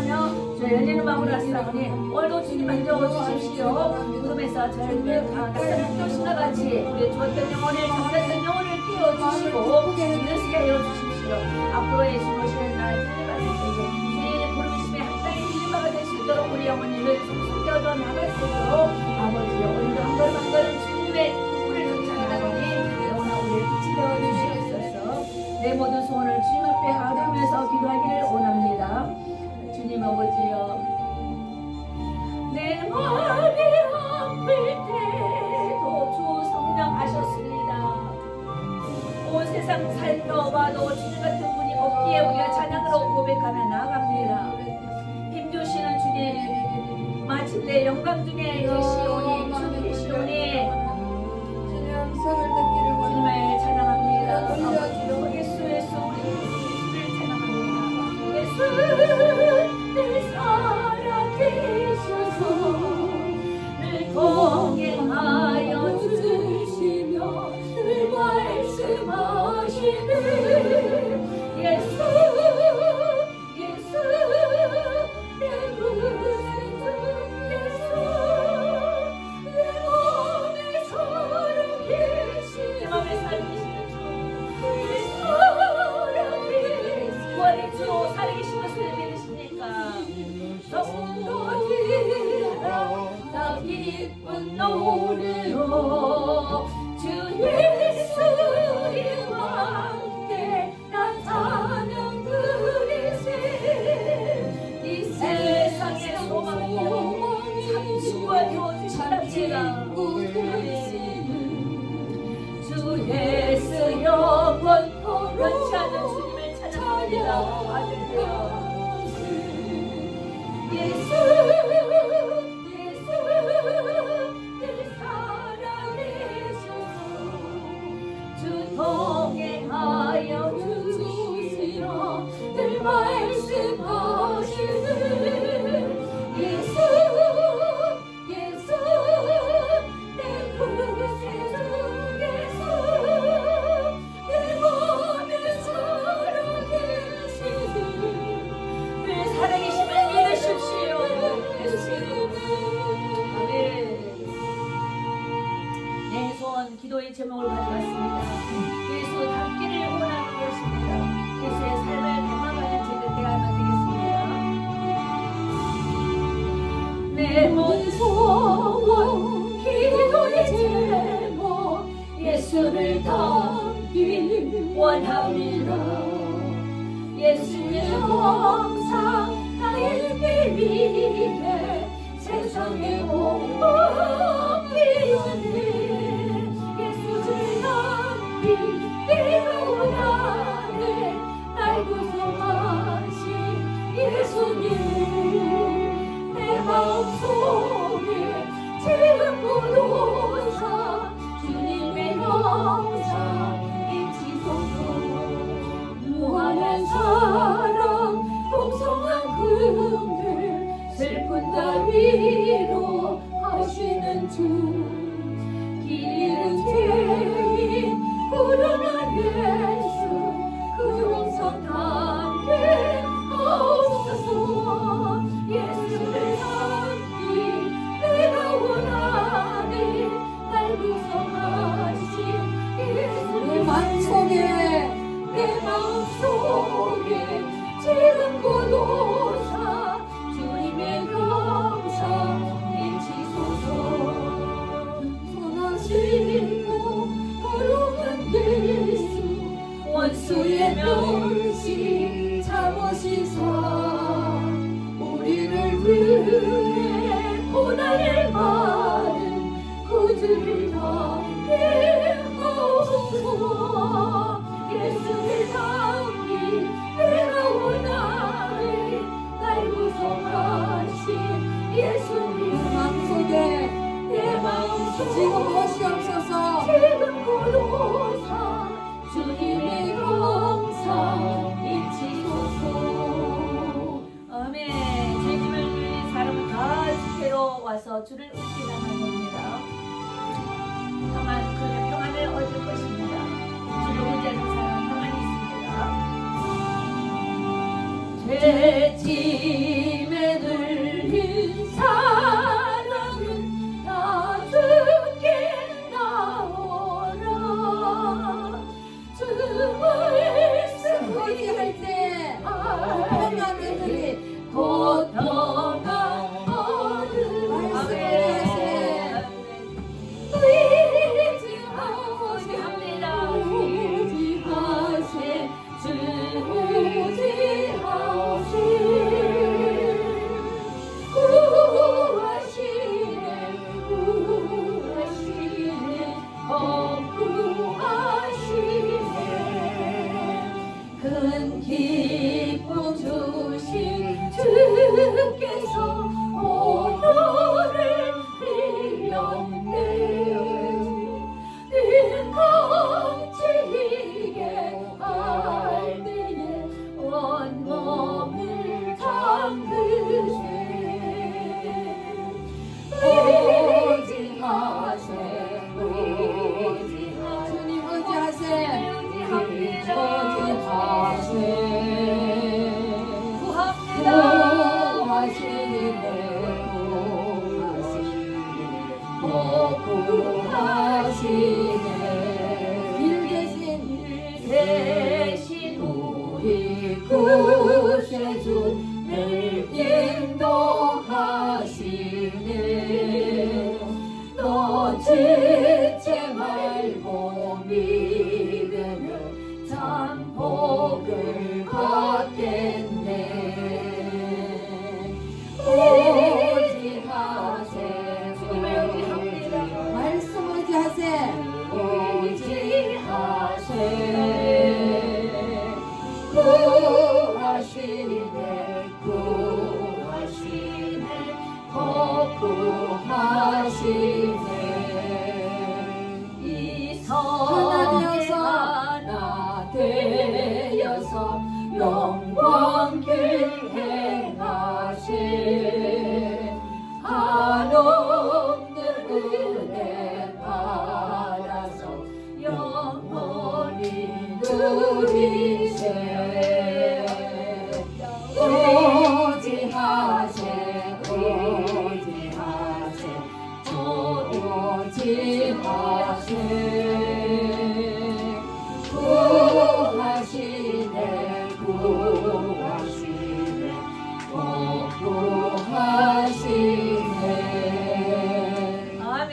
감사하며 저희 열리는 마음으로 하시라오니 오늘도 주님 만져 주십시오. 구름에서 저희를 낙산한 교신과 같이 우리의 주었던 영혼을 잠겼던 영혼을 띄워주시고 일어서게 하여 주십시오. 앞으로 예수 오시는 날 찾아가실 때에 주님의 부르심에 합당히 들림바가 될 수 있도록 우리 영혼님을 속속 떼어져 나갈 수 있도록 아버지여 오늘도 한 걸음 한 걸음 주님의 꿈을 쫓아가라니 영원한 우리의 빛이 되어주시옵소서. 내 모든 소원을 주님 앞에 아뢰면서 기도하기를 원합니다. 주님 아버지여, 내 마음이 아플 때도 주 성령 하셨습니다. 온 세상 살펴봐도 주님 같은 분이 없기에 우리가 찬양으로 고백하며 나아갑니다. 힘주시는 주님, 마침내 영광 중에 계시오니 주 계시오니 주님을 찬양합니다. 아버지여, 예수 예수 우리 예수를 찬양합니다. 예수 늘 살아계셔서 늘 동행하여 주시며 늘 말씀하시네. 예수 예수 내 구세주 예수 내 맘에 살아계시는 내 맘에 살아계시는 주 살아계시는 구원의 주 살아계신 것을 믿으십니까? 성도들아 나 기쁜 노래로 주 예수님과 함께 나타난 그리세. 이 세상의 소망이 참신과 되어주시답니다. 주 예수 영원토록 변치 않는 주님을 찬양합니다. 아들들아 예수 예수 늘 살아계셔서 주 동행하여 주시며 늘 말씀하시는 예수 예수 내 구세주 예수 내 맘에 살아계시는 늘 살아계심을 믿으십시오. 내 소원 기도의 제목을 가져왔습니다. 예수 닮기를 원하는 것입니다. 예수의 삶을 닮아가는 제가 되어야만 되겠습니다. 내 모든 소원 기도의 제목 예수를 닮기 원합니다. 예수의 영상 나의 비밀에 세상의 공복이 있네. 예수를 닮기 내가 원하네. 날 구속하신 예수님 내 마음속에 지금 보도사 주님의 영상 인치소서. 무한한 사랑 풍성한 긍휼 슬픈 따위로 하시는 주 길은 죄인 불운한 예수 그 용서 담게 하옵소서. 예수를 닮기 내가 원하니 날 구성하신 예수 내 마음속에 지금 고도사 주님의 영상 인치소서. 선하시고 거룩한 예수 원수의 멸시 참으시사 우리를 위해 고난을 받은 구주를 담게 하옵소서. 예수를 닮기 내가 원하니 날 구속하신 예수님 내 마음속에 지금 오시옵소서. 지금 고도사 주님의 영상 인치소서. 아멘. 주님을 위해 사람은 다 주께로 와서 주를 의지하는 겁니다. 다만 그 평안을 얻을 것입니다. 주를 의지하는 사람 평안이 있습니다. 죄지 큰 기쁨 주신 주께서 오늘을 빌렸네. 능감지게 할 때에 온몸을 잠그세. 의지하세, 주님 의지하세. 의지합니다. 구합니다. 구하시네. 길 대신 우리 구세주를 인도하시네. 너 지체 말고 믿으면 참 복을 받겠네. 의지하세. 주님을 의지합니다. 말씀 의지하세. 의지하세. 구하시네. 구하시네. 구하시네. 이 선에 하나 되어서 영광길 행하세. 한없는 은혜 받아서 영원히 누리세. 오지하세. 오지하세. 오지하세. 구하시네. 구하시네. 구하시네. 아멘.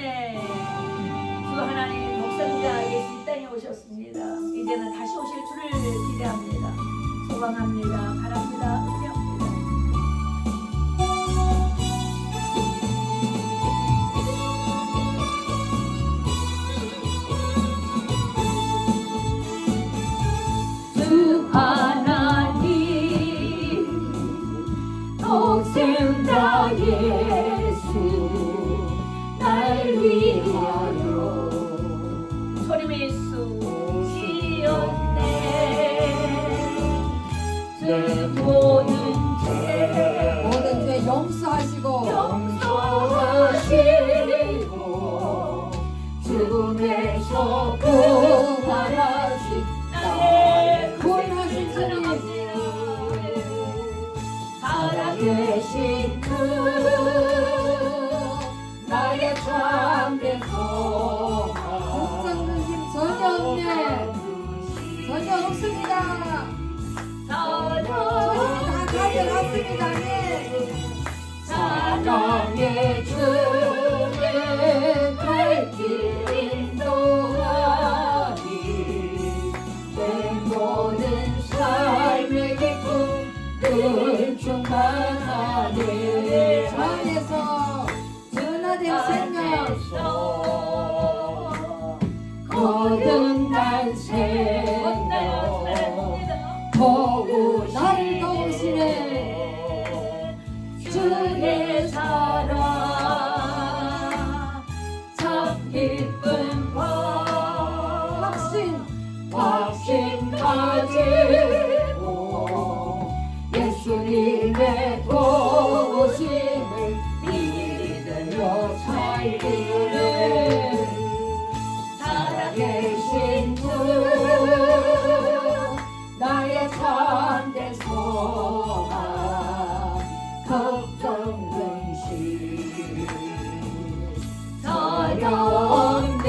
주 하나님 독생자 예수 이 땅에 오셨습니다. 이제는 다시 오실 주를 기대합니다. 소망합니다. 바랍니다. 의지합니다. 주 하나님 독생자 예수 날 위하여 소리며 예수 지었네. 주 모든 죄 용서하시고 용서하시고 죽음에서 부활하신 나의 구원하신 주님. 살아계신 그 나의 참된 소망. 걱정은 힘 전혀 없네. 전혀 없습니다. 다 가져갔습니다. 네. 사랑의 주의 발길 인도하니 내 모든 삶의 기쁨 늘 충만하네. 주 안에서 전화된 생명 거듭난 생명 나를 도우시네. 주의 사랑 참 기쁜 밤 확신 가지고 예수님의 도우심을 믿으며 살기를 살아계신 주 나의 참된 소망 걱정 근심 서럽네.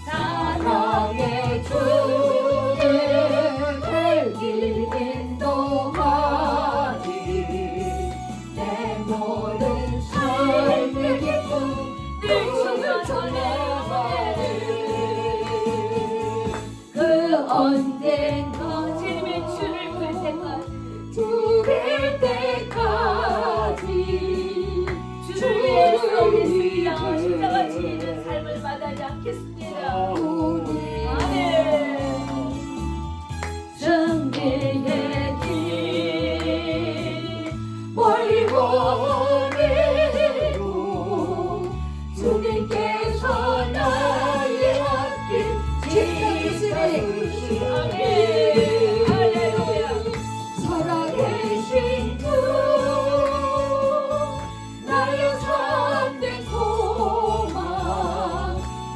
사랑의 주의 발길 인도하니 내 모든 삶의 기쁨 늘 충만하네. 그 언젠가 주님의 주를 볼 때까지 죽을 때까지 주의 속에 쓰여 십자가 지는 삶을 마다하지 않겠습니다. 아멘. 우리의 길 멀고 오래도 주님께서 나의 앞길 지켜주시니 아멘 할렐루야 살아계신 주 나의 참된 소망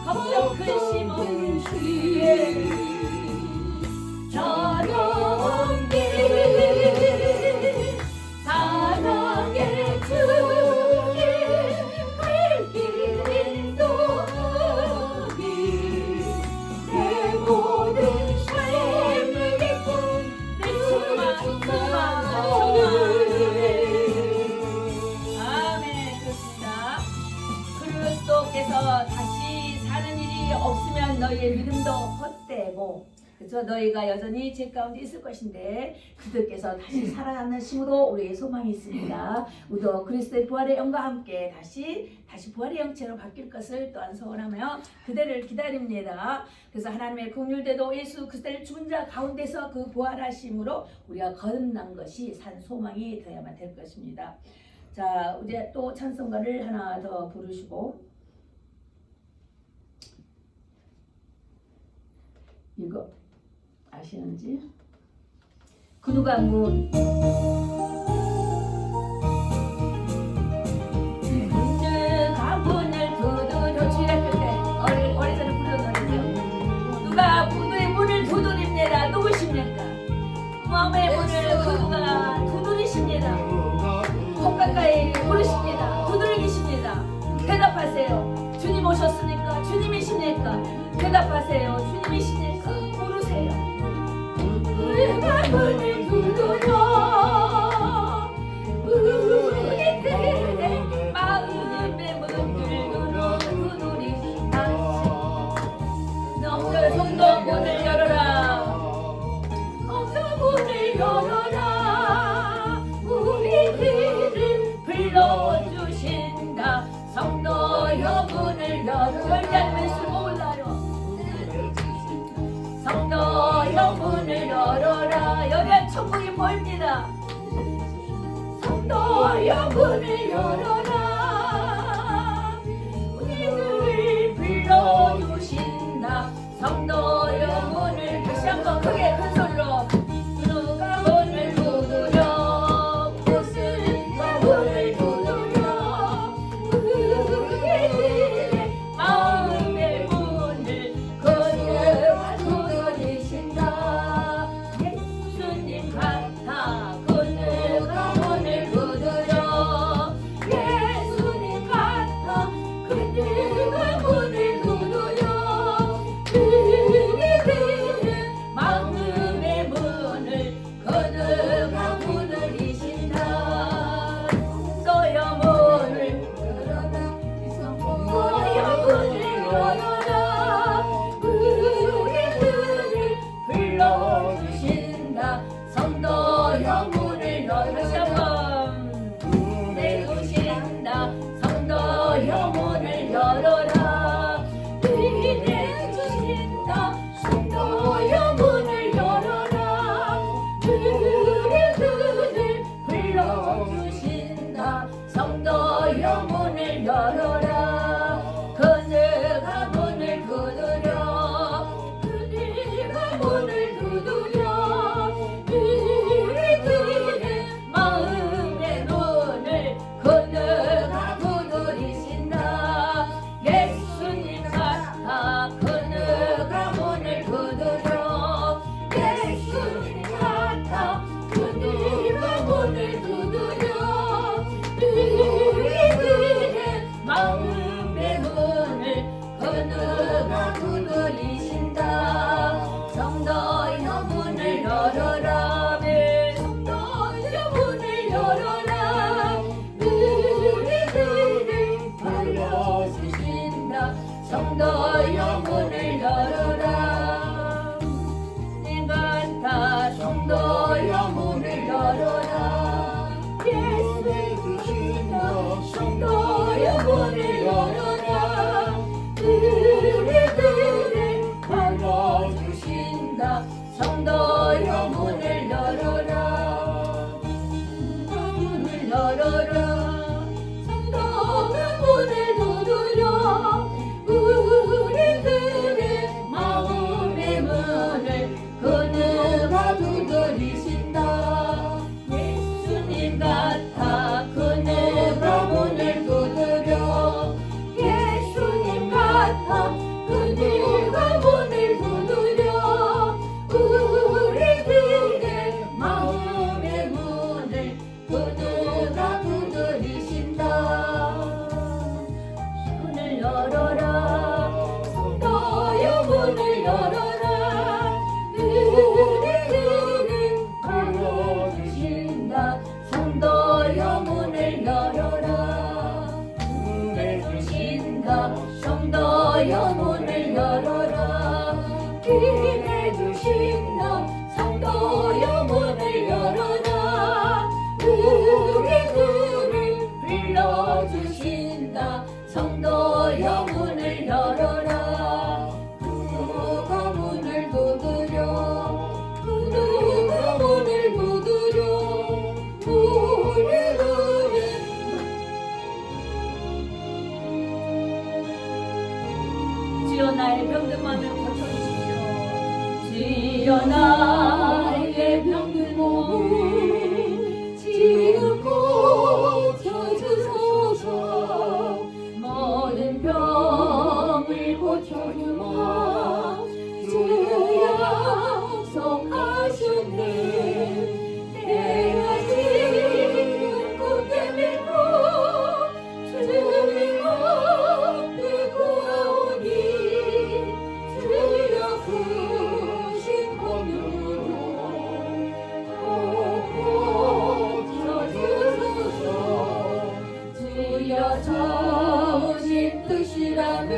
감격 근심 없는 주의 저런 길 사랑의 주님 갈 길 인도하기 내 모든 삶의 기쁨 내 소망 아멘 그렇습니다. 그리스도께서 다시 사는 일이 없으면 너희의 믿음도 헛되고 그래서 너희가 여전히 죄 가운데 있을 것인데 그들께서 다시 살아나심으로 우리의 소망이 있습니다. 우리도 그리스도의 부활의 영과 함께 다시 부활의 영체로 바뀔 것을 또한 소원하며 그대를 기다립니다. 그래서 하나님의 긍휼대도 예수 그리스도를 죽은 자 가운데서 그 부활하심으로 우리가 거듭난 것이 산 소망이 되어야만 될 것입니다. 자 이제 또 찬송가를 하나 더 부르시고 이거 아시는지? 그 누가 문 가문을 두드려 주일학교 때 어리서는 부르던 노래죠. 누가 부두의 문을 두드립니다. 누구십니까? 마음의 문을 그 누가 두드리십니다. 속 가까이 부르십니다. 두드리십니다. 대답하세요. 주님 오셨습니까? 주님이십니까? 대답하세요. 주님이십니까? 부르세요. 문을 두드려 우리들의 마음의 문을 두드리시다. 너무 손도 문을 열어라. 문을 열어라. 우리들을 불러주신다. 성도여 문을 열어. 열지 않으면 술 몰라요. 성도여 문을 열어라. 여기가 천국이 보입니다. 성도여 문을 열어라. 우리들을 불러주신다. 성도여 문을 다시 한번 크게 큰 소리로 누가 문을 두드려 무슨 문을 두드려 우리들의 마음의 문을 그녀가 두드리신다. 예수님 같아 그녀가 문을 두드려 예수님 같아 그녀가 문을 두드려 우리들의 마음의 문을 그녀가 두드리신다. 너의 문을 열어라. 너의 문을 열어라. 우리들을 불러주신다. 성도여 문을 열어라. 내주신다. 성도여 문을 열어라. 내주신다. 성도여 문을 열어라. 우리들을 불러주신다. 성도여 문을 열어라. 그네가 문을 두드려 그네가 문을 두드려 우리들의 마음의 문을 그네가 두드리신다. 예수님 같아 그네가 문을 두드려 예수님 같아 그네가 문을 두드려 우리들의 마음의 문을 그누가 두드리신다. 성도여 문을 열어라. 성도여 문을 열어라. 우리들을 불러주신다. 성도여 문을 열어라. 내 같아 성도여 문을 열어라. 예수 주신다. 성도여 문을 열어라. 우리들을 불러주신다. 성도여 문을 다 두드리신다. 예수님 같아 그네가 그네가 문을 두드려 예수님 같아 그네가 문을 두드려 우리들의 마음의 문을 그누가 두드리신다. 문을 열어라 성도여 문을 열어라 우리들을 불러주신다 성도여 문을 열어라 문을 주신다 성도여 문을 열어라 기회 주신다 성도여 문을 열어라 우리들을 불러주신다 성도여 문을 열어라 그누가 문을 두드려 그누가 문을 두드려 우리들의 주여 나의 병든 마음을 고쳐주십시오 주여 나의 병든 몸을 지금 고쳐주소서 모든 병을 고쳐주마 주 약속하셨네 내가 지금 굳게 믿고 주님 앞에 구하오니 주여 크신 권유로 고쳐주소서 주여 좋으신 뜻이라면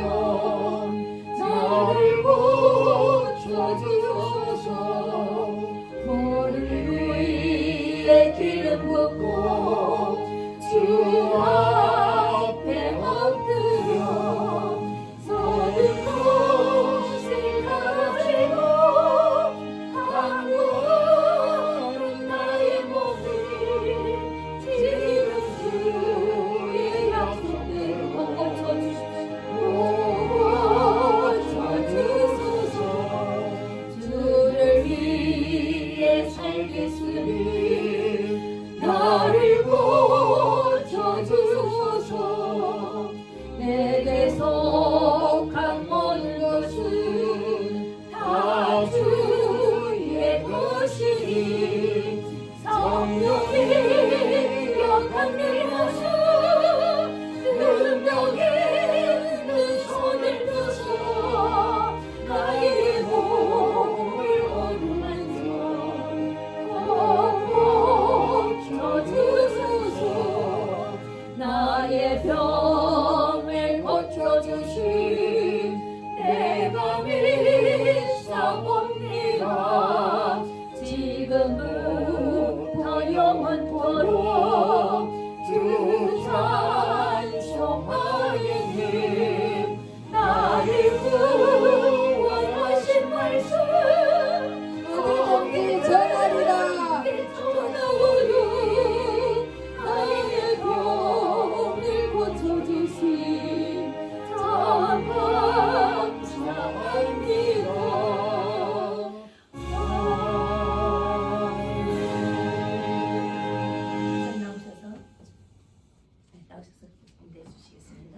나를 고쳐주소서 오늘 위에 기름 붓고 주 앞에 엎드려 모든 것을 가지고 강구하는 나의 몸을 지금 주의 약속대로 고쳐주소서 주를 위해 살겠으니 나를 고쳐주소서 내게 속한 모든 것은 다 주의 것이니 성령이 역한 내 모습 능력이 있는 손을 펴서 나의 몸을 어루만져 고쳐주소서 나의 병을 고쳐주신 내가 믿사옵니다 지금부터 영원토록 주 찬송하겠네 나를 구원하신 말씀 어디든지 전하리라. 전하오니 나의 병을 고쳐주신 감사합니다 나오셔서 인도해 주시겠습니다.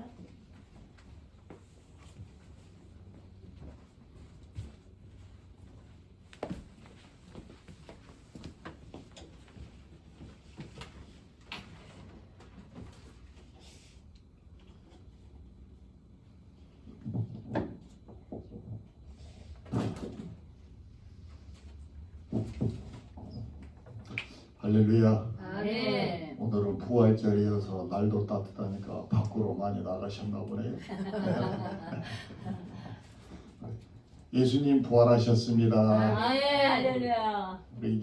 할렐루야. 아멘. 오늘은 부활절이어서 날도 따뜻하니까 밖으로 많이 나가셨나 보네요. 예수님 부활하셨습니다. 아멘 할렐루야. 우리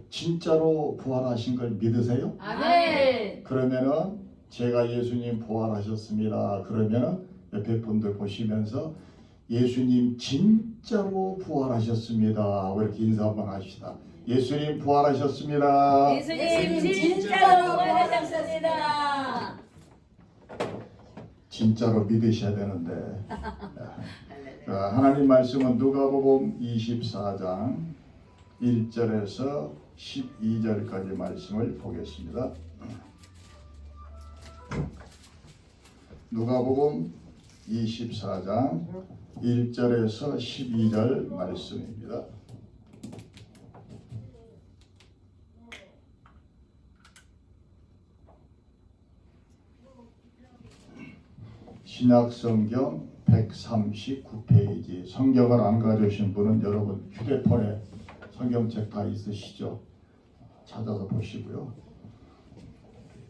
진짜로 부활하신 걸 믿으세요? 아멘. 그러면은 제가 예수님 부활하셨습니다. 그러면은 옆에 분들 보시면서 예수님 진짜로 부활하셨습니다. 이렇게 인사 한번 합시다. 예수님 부활하셨습니다. 예수님 진짜로 부활하셨습니다. 진짜로 믿으셔야 되는데 하나님 말씀은 누가복음 24장 1절에서 12절까지 말씀을 보겠습니다. 누가복음 24장 1절에서 12절 말씀입니다. 신약성경 139페이지. 성경을 안 가져오신 분은 여러분 휴대폰에 성경책 다 있으시죠? 찾아서 보시고요.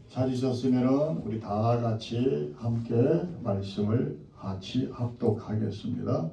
찾으셨으면 우리 다 같이 함께 말씀을 같이 합독하겠습니다.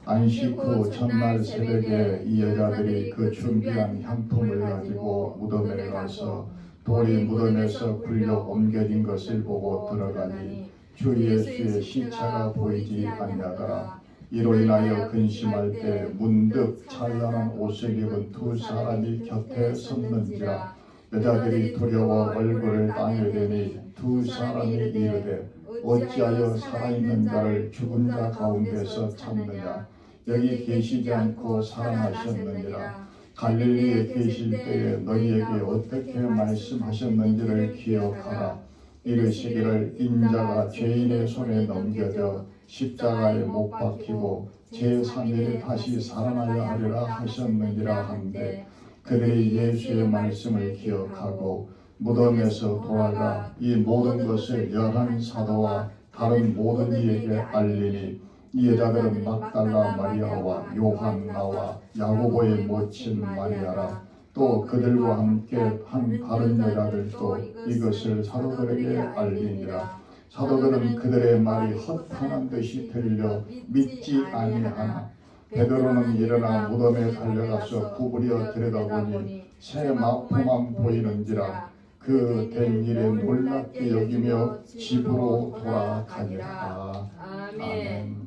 안식 후 첫날 새벽에 이 여자들이 그 준비한 향품을 가지고 무덤에 가서 돌이 무덤에서 굴려 옮겨진 것을 보고 들어가니 주 예수의 시체가 보이지 아니하더라. 이로 인하여 근심할 때 문득 찬란한 옷을 입은 두 사람이 곁에 섰는지라. 여자들이 두려워 얼굴을 땅에 대니 두 사람이 이르되 어찌하여 살아있는 자를 죽은 자 가운데서 찾느냐. 여기 계시지 않고 살아나셨느니라. 갈릴리에 계실 때에 너희에게 어떻게 말씀하셨는지를 기억하라. 이르시기를 인자가 죄인의 손에 넘겨져 십자가에 못 박히고 제3일에 다시 살아나야 하리라 하셨느니라 한데 그들이 예수의 말씀을 기억하고 무덤에서 돌아가 이 모든 것을 열한 사도와 다른 모든 이에게 알리니 이 여자들은 막달라 마리아와 요한나와 야고보의 모친 마리아라. 또 그들과 함께 한 다른 여자들도 이것을 사도들에게 알리니라. 사도들은 그들의 말이 허탄한 듯이 들려 믿지 아니하나 베드로는 일어나 무덤에 달려가서 구부려 들여다보니 새 마포만 보이는지라. 그 된 일에 놀랍게 여기며 집으로 돌아가니라. 아멘.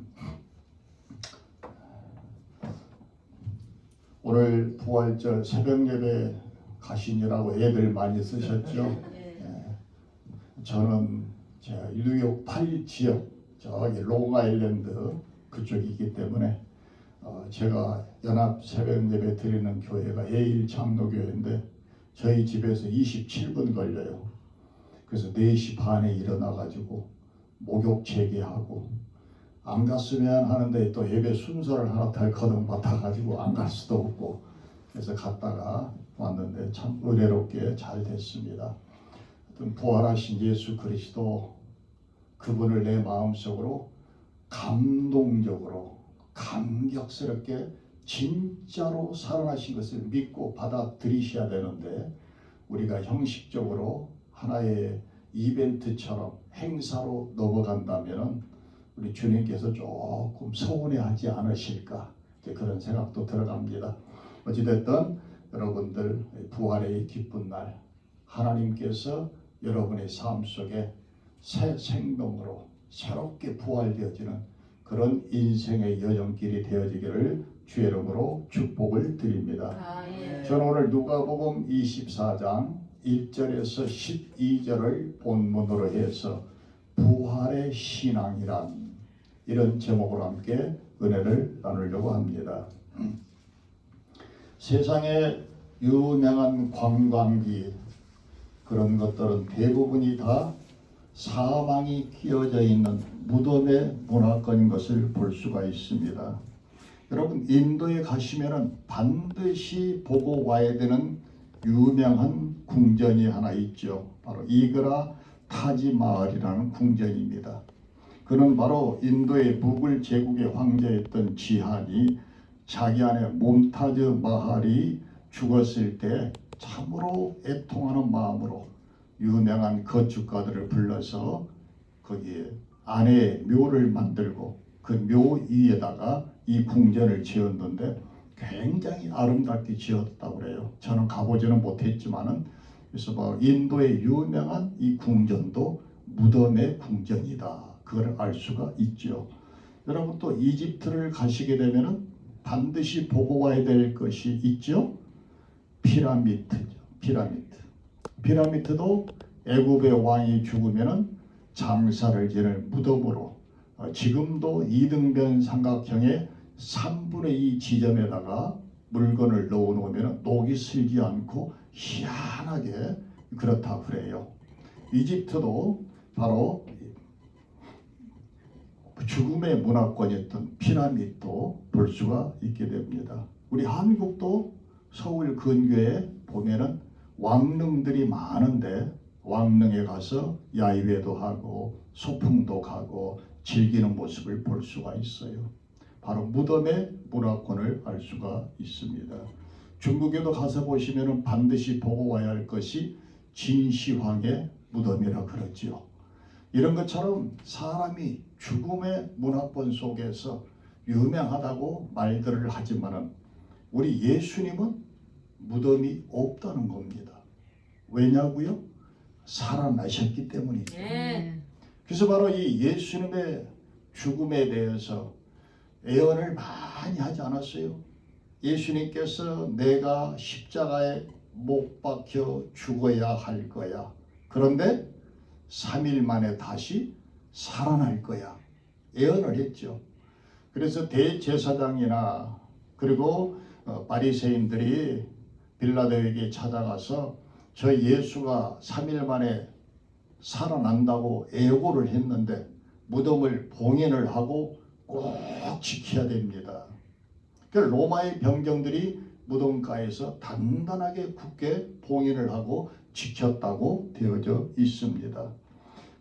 오늘 부활절 새벽 예배 가시느라고 애들 많이 쓰셨죠? 저는 제가 뉴욕 8 지역 저기 롱아일랜드 그쪽이기 때문에 제가 연합 새벽 예배 드리는 교회가 예일 장로교회인데 저희 집에서 27분 걸려요. 그래서 4시 반에 일어나가지고 목욕 재개하고 안 갔으면 하는데 또 예배 순서를 하나 덜커덩 맡아가지고 안 갈 수도 없고 그래서 갔다가 왔는데 참 은혜롭게 잘 됐습니다. 부활하신 예수 그리스도 그분을 내 마음속으로 감동적으로 감격스럽게 진짜로 살아나신 것을 믿고 받아들이셔야 되는데 우리가 형식적으로 하나의 이벤트처럼 행사로 넘어간다면 우리 주님께서 조금 서운해하지 않으실까 그런 생각도 들어갑니다. 어찌됐든 여러분들 부활의 기쁜 날 하나님께서 여러분의 삶 속에 새 생명으로 새롭게 부활되어지는 그런 인생의 여정길이 되어지기를 주의 이름으로 축복을 드립니다. 저는 오늘 누가복음 24장 1절에서 12절을 본문으로 해서 부활의 신앙이란 이런 제목으로 함께 은혜를 나누려고 합니다. 세상에 유명한 관광지 그런 것들은 대부분이 다 사망이 끼어져 있는 무덤의 문화권인 것을 볼 수가 있습니다. 여러분 인도에 가시면은 반드시 보고 와야 되는 유명한 궁전이 하나 있죠. 바로 이그라 타지마을이라는 궁전입니다. 그는 바로 인도의 무굴 제국의 황제였던 지한이 자기 아내 몬타즈 마할이 죽었을 때 참으로 애통하는 마음으로 유명한 건축가들을 불러서 거기에 아내의 묘를 만들고 그 묘 위에다가 이 궁전을 지었는데 굉장히 아름답게 지었다고 그래요. 저는 가보지는 못했지만은 그래서 뭐 인도의 유명한 이 궁전도 무덤의 궁전이다. 그걸 알 수가 있죠. 여러분 또 이집트를 가시게 되면은 반드시 보고 와야 될 것이 있죠. 피라미드죠. 피라미드도 애굽의 왕이 죽으면은 장사를 지낼 무덤으로 지금도 이등변 삼각형의 3분의 2 지점에다가 물건을 넣어 놓으면 녹이 슬지 않고 희한하게 그렇다 그래요. 이집트도 바로 죽음의 문화권이었던 피라미드도 볼 수가 있게 됩니다. 우리 한국도 서울 근교에 보면은 왕릉들이 많은데 왕릉에 가서 야유회도 하고 소풍도 가고 즐기는 모습을 볼 수가 있어요. 바로 무덤의 문화권을 알 수가 있습니다. 중국에도 가서 보시면 반드시 보고 와야 할 것이 진시황의 무덤이라 그러지요. 이런 것처럼 사람이 죽음의 문화권 속에서 유명하다고 말들을 하지만은 우리 예수님은 무덤이 없다는 겁니다. 왜냐고요? 살아나셨기 때문이죠. 그래서 바로 이 예수님의 죽음에 대해서 예언을 많이 하지 않았어요. 예수님께서 내가 십자가에 못 박혀 죽어야 할 거야. 그런데 3일 만에 다시 살아날 거야. 예언을 했죠. 그래서 대제사장이나 그리고 바리새인들이 빌라도에게 찾아가서 저 예수가 3일 만에 살아난다고 애고를 했는데 무덤을 봉인을 하고 꼭 지켜야 됩니다. 그러니까 로마의 병정들이 무덤가에서 단단하게 굳게 봉인을 하고 지켰다고 되어져 있습니다.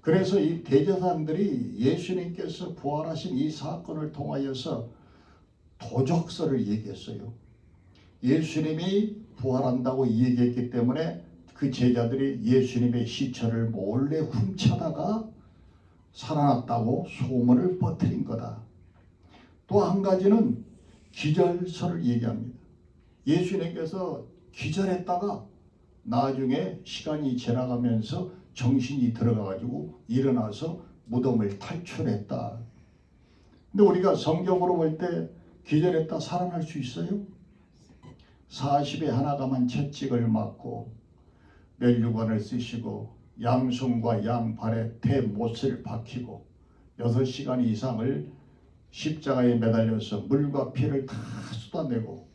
그래서 이 대제사장들이 예수님께서 부활하신 이 사건을 통하여서 도적설을 얘기했어요. 예수님이 부활한다고 얘기했기 때문에 그 제자들이 예수님의 시체를 몰래 훔쳐다가 살아났다고 소문을 퍼뜨린 거다. 또 한 가지는 기절설을 얘기합니다. 예수님께서 기절했다가 나중에 시간이 지나가면서 정신이 들어가가지고 일어나서 무덤을 탈출했다. 근데 우리가 성경으로 볼 때 기절했다 살아날 수 있어요? 40에 하나가만 채찍을 맞고 멸류관을 쓰시고 양손과 양발에 대못을 박히고 6시간 이상을 십자가에 매달려서 물과 피를 다 쏟아내고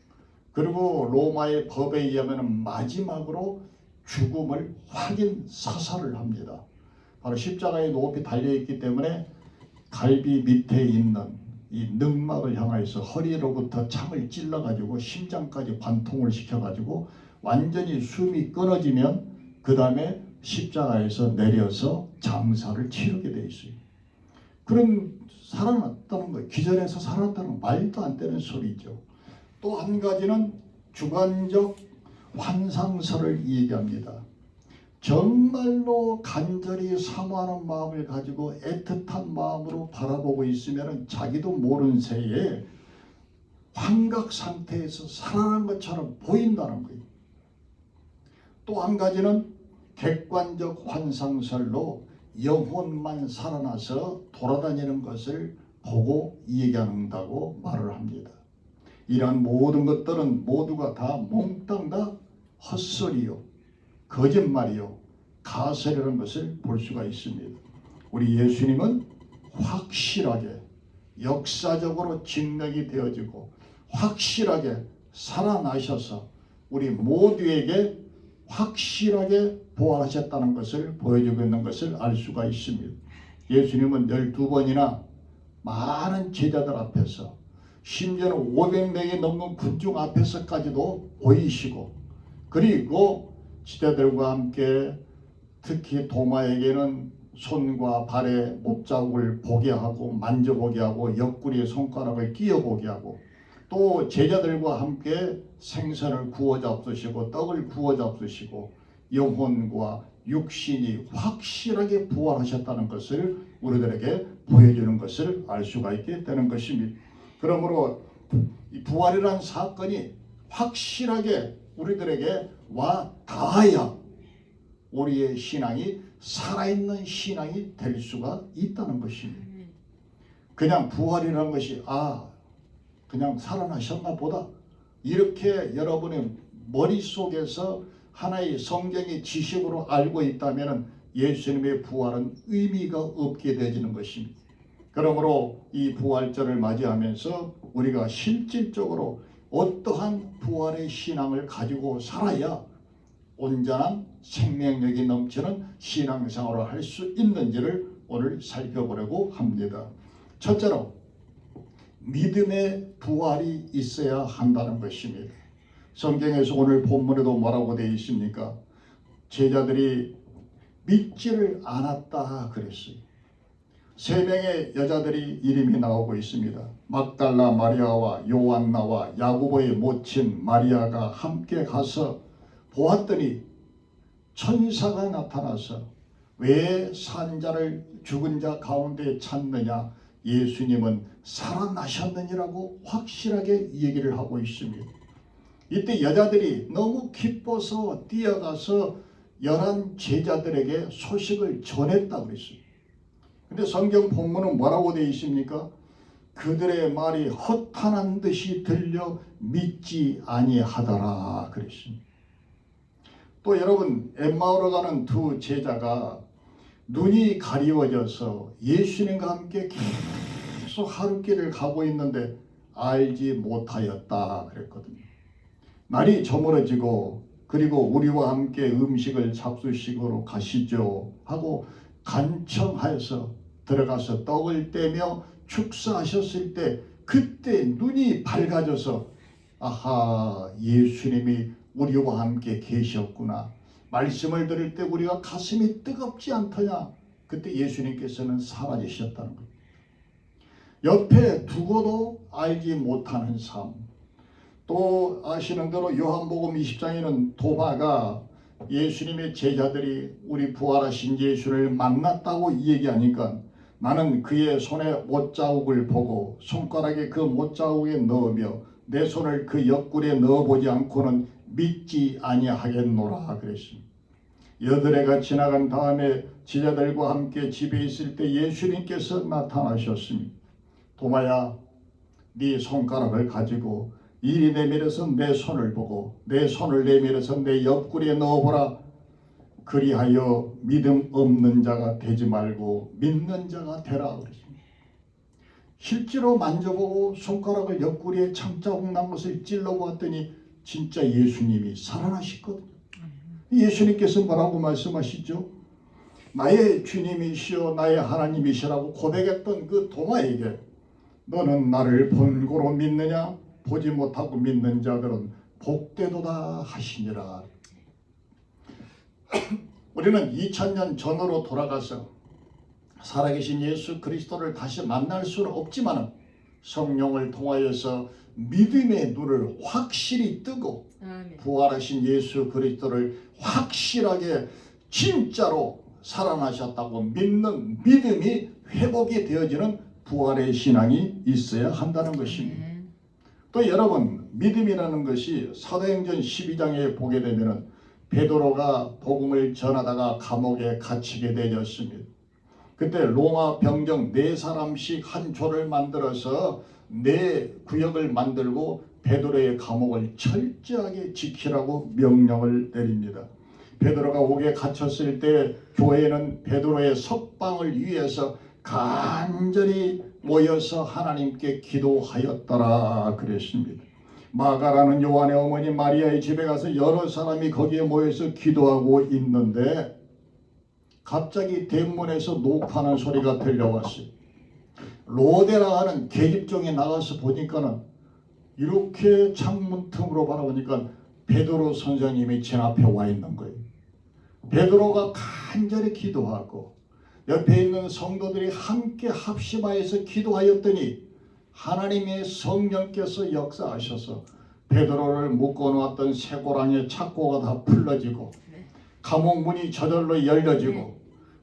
그리고 로마의 법에 의하면 마지막으로 죽음을 확인 사살을 합니다. 바로 십자가에 높이 달려있기 때문에 갈비 밑에 있는 이 늑막을 향해서 허리로부터 창을 찔러가지고 심장까지 관통을 시켜가지고 완전히 숨이 끊어지면 그 다음에 십자가에서 내려서 장사를 치르게 돼 있어요. 그럼 살아났다는 거예요. 기절해서 살아났다는 건 말도 안 되는 소리죠. 또 한 가지는 주관적 환상설을 얘기합니다. 정말로 간절히 사모하는 마음을 가지고 애틋한 마음으로 바라보고 있으면 자기도 모르는 새에 환각 상태에서 살아난 것처럼 보인다는 거예요. 또 한 가지는 객관적 환상설로 영혼만 살아나서 돌아다니는 것을 보고 얘기한다고 말을 합니다. 이러한 모든 것들은 모두가 다 몽땅 다 헛소리요, 거짓말이요, 가설이라는 것을 볼 수가 있습니다. 우리 예수님은 확실하게 역사적으로 증명이 되어지고 확실하게 살아나셔서 우리 모두에게 확실하게 부활하셨다는 것을 보여주고 있는 것을 알 수가 있습니다. 예수님은 12번이나 많은 제자들 앞에서 심지어는 500명이 넘는 군중 앞에서까지도 보이시고 그리고 제자들과 함께 특히 도마에게는 손과 발에 못자국을 보게 하고 만져보게 하고 옆구리에 손가락을 끼워보게 하고 또 제자들과 함께 생선을 구워 잡수시고 떡을 구워 잡수시고 영혼과 육신이 확실하게 부활하셨다는 것을 우리들에게 보여주는 것을 알 수가 있게 되는 것입니다. 그러므로 이 부활이라는 사건이 확실하게 우리들에게 와 닿아야 우리의 신앙이 살아있는 신앙이 될 수가 있다는 것입니다. 그냥 부활이라는 것이 그냥 살아나셨나 보다 이렇게 여러분의 머릿속에서 하나의 성경의 지식으로 알고 있다면 예수님의 부활은 의미가 없게 되지는 것입니다. 그러므로 이 부활절을 맞이하면서 우리가 실질적으로 어떠한 부활의 신앙을 가지고 살아야 온전한 생명력이 넘치는 신앙생활을 할 수 있는지를 오늘 살펴보려고 합니다. 첫째로 믿음의 부활이 있어야 한다는 것입니다. 성경에서 오늘 본문에도 뭐라고 되어 있습니까? 제자들이 믿지를 않았다 그랬어요. 3명의 여자들이 이름이 나오고 있습니다. 막달라 마리아와 요한나와 야고보의 모친 마리아가 함께 가서 보았더니 천사가 나타나서 왜 산자를 죽은 자 가운데 찾느냐, 예수님은 살아나셨느니라고 확실하게 얘기를 하고 있습니다. 이때 여자들이 너무 기뻐서 뛰어가서 11 제자들에게 소식을 전했다고 그랬어요. 근데 성경 본문은 뭐라고 되어 있습니까? 그들의 말이 허탄한 듯이 들려 믿지 아니하더라 그랬습니다. 또 여러분, 엠마오로 가는 2 제자가 눈이 가리워져서 예수님과 함께 계속 하루길을 가고 있는데 알지 못하였다 그랬거든요. 날이 저물어지고 그리고 우리와 함께 음식을 잡수시고로 가시죠 하고 간청하여서 들어가서 떡을 떼며 축사하셨을 때 그때 눈이 밝아져서 아하, 예수님이 우리와 함께 계셨구나. 말씀을 들을 때 우리가 가슴이 뜨겁지 않더냐. 그때 예수님께서는 사라지셨다는 겁니다. 옆에 두고도 알지 못하는 삶. 또 아시는 대로 요한복음 20장에는 도마가 예수님의 제자들이 우리 부활하신 예수를 만났다고 얘기하니까 나는 그의 손에 못자국을 보고 손가락에 그 못자국에 넣으며 내 손을 그 옆구리에 넣어보지 않고는 믿지 아니하겠노라 그랬습니다. 여드레가 지나간 다음에 제자들과 함께 집에 있을 때 예수님께서 나타나셨습니다. 도마야, 네 손가락을 가지고 이리 내밀어서 내 손을 보고 내 손을 내밀어서 내 옆구리에 넣어보라. 그리하여 믿음 없는 자가 되지 말고 믿는 자가 되라 그랬습니다. 실제로 만져보고 손가락을 옆구리에 창자국 난 것을 찔러보았더니 진짜 예수님이 살아나셨거든요. 예수님께서 뭐라고 말씀하시죠? 나의 주님이시여 나의 하나님이시라고 고백했던 그 도마에게 너는 나를 본고로 믿느냐? 보지 못하고 믿는 자들은 복되도다 하시니라. 우리는 2000년 전으로 돌아가서 살아계신 예수 그리스도를 다시 만날 수는 없지만 성령을 통하여서 믿음의 눈을 확실히 뜨고 부활하신 예수 그리스도를 확실하게 진짜로 살아나셨다고 믿는 믿음이 회복이 되어지는 부활의 신앙이 있어야 한다는 것입니다. 또 여러분, 믿음이라는 것이 사도행전 12장에 보게 되면 베드로가 복음을 전하다가 감옥에 갇히게 되었습니다. 그때 로마 병정 4사람씩 한 조를 만들어서 4구역을 만들고 베드로의 감옥을 철저하게 지키라고 명령을 내립니다. 베드로가 옥에 갇혔을 때 교회는 베드로의 석방을 위해서 간절히 모여서 하나님께 기도하였더라 그랬습니다. 마가라는 요한의 어머니 마리아의 집에 가서 여러 사람이 거기에 모여서 기도하고 있는데 갑자기 대문에서 녹화하는 소리가 들려왔어요. 로데라 하는 계집종이 나가서 보니까는 이렇게 창문 틈으로 바라보니까 베드로 선생님이 제 앞에 와 있는 거예요. 베드로가 간절히 기도하고 옆에 있는 성도들이 함께 합심하여서 기도하였더니 하나님의 성령께서 역사하셔서 베드로를 묶어놓았던 쇠고랑의 착고가 다 풀러지고 감옥 문이 저절로 열려지고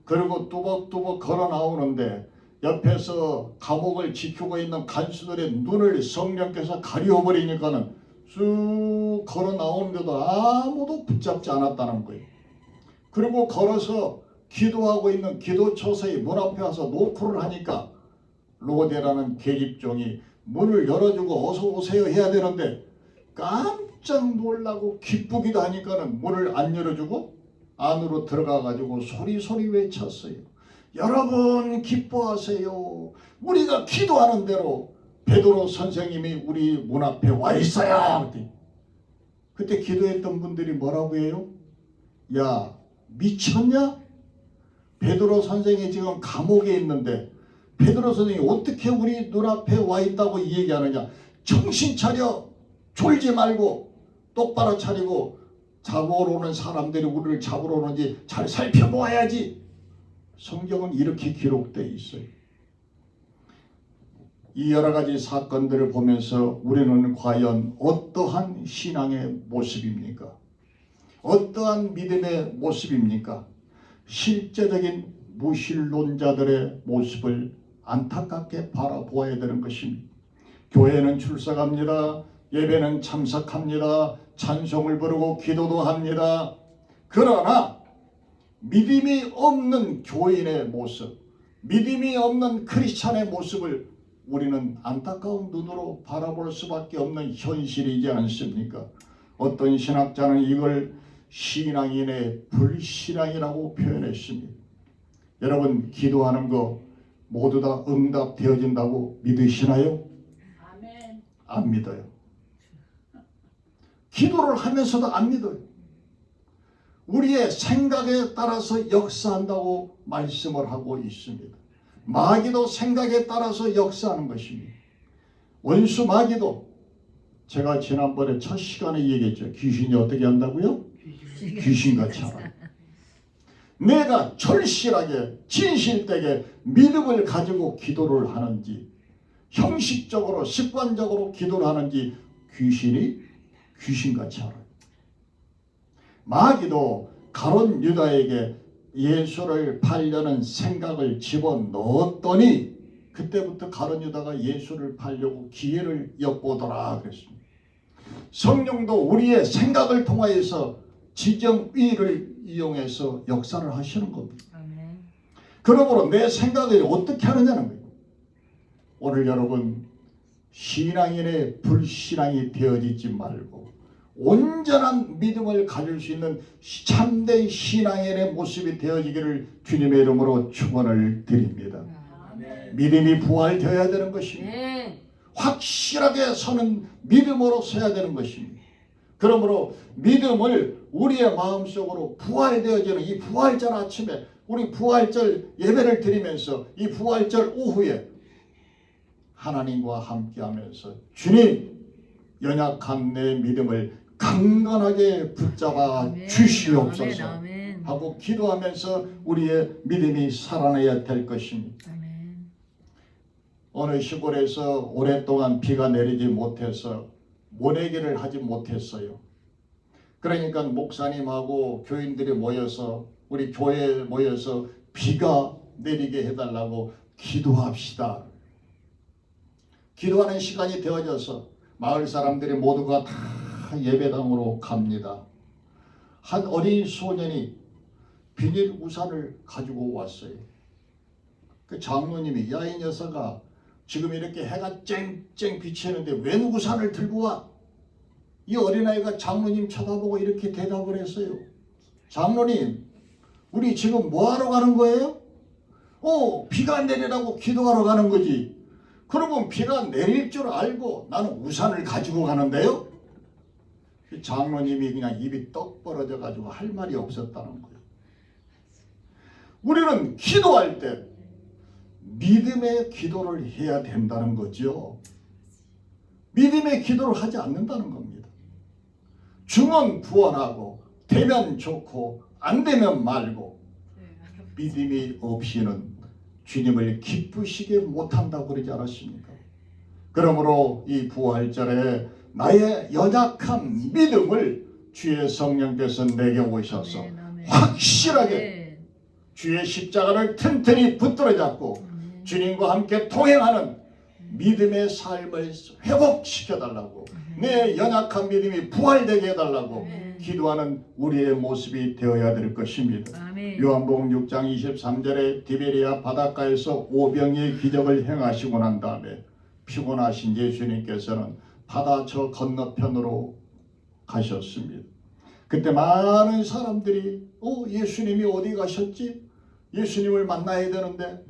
그리고 뚜벅뚜벅 걸어 나오는데 옆에서 감옥을 지키고 있는 간수들의 눈을 성령께서 가려버리니까는 쑥 걸어 나오는데도 아무도 붙잡지 않았다는 거예요. 그리고 걸어서 기도하고 있는 기도처소의 문 앞에 와서 노크를 하니까 로데라는 계집종이 문을 열어주고 어서 오세요 해야 되는데 깜짝 놀라고 기쁘기도 하니까는 문을 안 열어주고 안으로 들어가 가지고 소리 외쳤어요. 여러분 기뻐하세요. 우리가 기도하는 대로 베드로 선생님이 우리 문 앞에 와 있어요. 그때 기도했던 분들이 뭐라고 해요? 야, 미쳤냐? 베드로 선생이 지금 감옥에 있는데 베드로 선생이 어떻게 우리 눈앞에 와 있다고 이 얘기하느냐? 정신 차려. 졸지 말고 똑바로 차리고 잡으러 오는 사람들이 우리를 잡으러 오는지 잘 살펴보아야지. 성경은 이렇게 기록되어 있어요. 이 여러 가지 사건들을 보면서 우리는 과연 어떠한 신앙의 모습입니까? 어떠한 믿음의 모습입니까? 실제적인 무신론자들의 모습을 안타깝게 바라보아야 되는 것입니다. 교회는 출석합니다. 예배는 참석합니다. 찬송을 부르고 기도도 합니다. 그러나 믿음이 없는 교인의 모습, 믿음이 없는 크리스찬의 모습을 우리는 안타까운 눈으로 바라볼 수밖에 없는 현실이지 않습니까? 어떤 신학자는 이걸 신앙인의 불신앙이라고 표현했습니다. 여러분, 기도하는 거 모두 다 응답되어진다고 믿으시나요? 아멘. 안 믿어요. 기도를 하면서도 안 믿어요. 우리의 생각에 따라서 역사한다고 말씀을 하고 있습니다. 마귀도 생각에 따라서 역사하는 것입니다. 원수 마귀도 제가 지난번에 첫 시간에 얘기했죠. 귀신이 어떻게 한다고요? 귀신같이 알아요. 내가 절실하게 진실되게 믿음을 가지고 기도를 하는지, 형식적으로 습관적으로 기도를 하는지 귀신이 귀신같이 알아요. 마귀도 가룟 유다에게 예수를 팔려는 생각을 집어넣었더니 그때부터 가룟 유다가 예수를 팔려고 기회를 엿보더라 그랬습니다. 성령도 우리의 생각을 통하여서 지정의를 이용해서 역사를 하시는 겁니다. 아멘. 그러므로 내 생각을 어떻게 하느냐는 거예요. 오늘 여러분, 신앙인의 불신앙이 되어지지 말고 온전한 믿음을 가질 수 있는 참된 신앙인의 모습이 되어지기를 주님의 이름으로 축원을 드립니다. 아멘. 믿음이 부활되어야 되는 것입니다. 네. 확실하게 서는 믿음으로 서야 되는 것입니다. 그러므로 믿음을 우리의 마음속으로 부활되어지는 이 부활절 아침에 우리 부활절 예배를 드리면서 이 부활절 오후에 하나님과 함께하면서 주님, 연약한 내 믿음을 강건하게 붙잡아 아멘. 주시옵소서 아멘. 하고 기도하면서 우리의 믿음이 살아나야 될 것입니다. 아멘. 어느 시골에서 오랫동안 비가 내리지 못해서 모내기를 하지 못했어요. 그러니까 목사님하고 교인들이 모여서 우리 교회에 모여서 비가 내리게 해달라고 기도합시다. 기도하는 시간이 되어져서 마을 사람들이 모두가 다 예배당으로 갑니다. 한 어린 소년이 비닐 우산을 가지고 왔어요. 그 장로님이 야, 이 녀석아, 지금 이렇게 해가 쨍쨍 비치는데 웬 우산을 들고 와? 이 어린아이가 장로님 쳐다보고 이렇게 대답을 했어요. 장로님, 우리 지금 뭐하러 가는 거예요? 비가 내리라고 기도하러 가는 거지. 그러면 비가 내릴 줄 알고 나는 우산을 가지고 가는데요? 장로님이 그냥 입이 떡 벌어져 가지고 할 말이 없었다는 거예요. 우리는 기도할 때 믿음의 기도를 해야 된다는 거죠. 믿음의 기도를 하지 않는다는 겁니다. 주면 구원하고 되면 좋고 안 되면 말고 믿음이 없이는 주님을 기쁘시게 못한다고 그러지 않았습니까? 그러므로 이 부활절에 나의 연약한 믿음을 주의 성령께서 내게 오셔서 아멘, 아멘. 확실하게 네. 주의 십자가를 튼튼히 붙들어 잡고 주님과 함께 동행하는 믿음의 삶을 회복시켜달라고 내 연약한 믿음이 부활되게 해달라고 기도하는 우리의 모습이 되어야 될 것입니다. 아멘. 요한복음 6장 23절에 디베리아 바닷가에서 오병이의 기적을 행하시고 난 다음에 피곤하신 예수님께서는 바다 저 건너편으로 가셨습니다. 그때 많은 사람들이 예수님이 어디 가셨지? 예수님을 만나야 되는데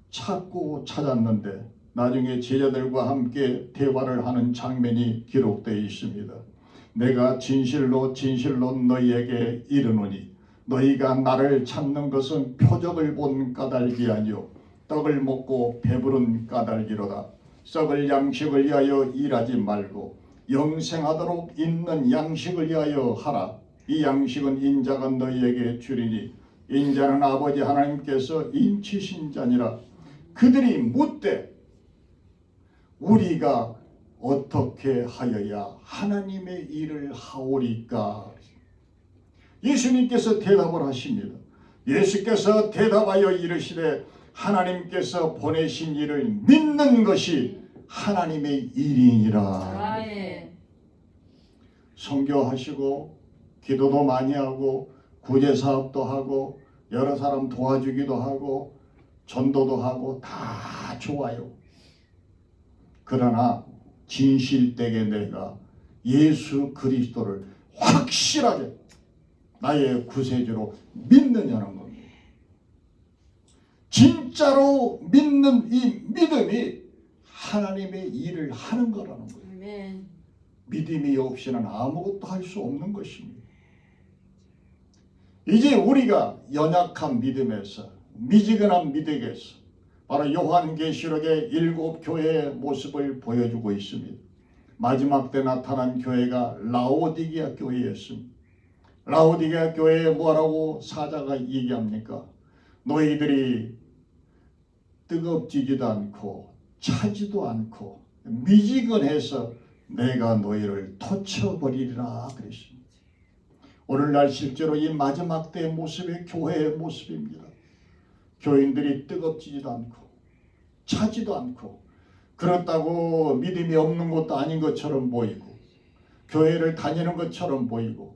찾고 찾았는데 나중에 제자들과 함께 대화를 하는 장면이 기록되어 있습니다. 내가 진실로 진실로 너희에게 이르노니 너희가 나를 찾는 것은 표적을 본 까닭이 아니요 떡을 먹고 배부른 까닭이로다. 썩을 양식을 위하여 일하지 말고 영생하도록 있는 양식을 위하여 하라. 이 양식은 인자가 너희에게 주리니 인자는 아버지 하나님께서 인치신 자니라. 그들이 묻되 우리가 어떻게 하여야 하나님의 일을 하오리까? 예수님께서 대답을 하십니다. 예수께서 대답하여 이르시되 하나님께서 보내신 일을 믿는 것이 하나님의 일이니라. 아멘. 선교하시고 기도도 많이 하고 구제사업도 하고 여러 사람 도와주기도 하고 전도도 하고 다 좋아요. 그러나 진실되게 내가 예수 그리스도를 확실하게 나의 구세주로 믿느냐는 겁니다. 진짜로 믿는 이 믿음이 하나님의 일을 하는 거라는 거예요. 아멘. 믿음이 없이는 아무것도 할 수 없는 것입니다. 이제 우리가 연약한 믿음에서 미지근한 믿음에서 바로 요한계시록의 7 교회의 모습을 보여주고 있습니다. 마지막 때 나타난 교회가 라오디게아 교회였습니다. 라오디게아 교회에 뭐라고 사자가 얘기합니까? 너희들이 뜨겁지지도 않고 차지도 않고 미지근해서 내가 너희를 터쳐버리리라 그랬습니다. 오늘날 실제로 이 마지막 때의 모습이 교회의 모습입니다. 교인들이 뜨겁지도 않고 차지도 않고 그렇다고 믿음이 없는 것도 아닌 것처럼 보이고 교회를 다니는 것처럼 보이고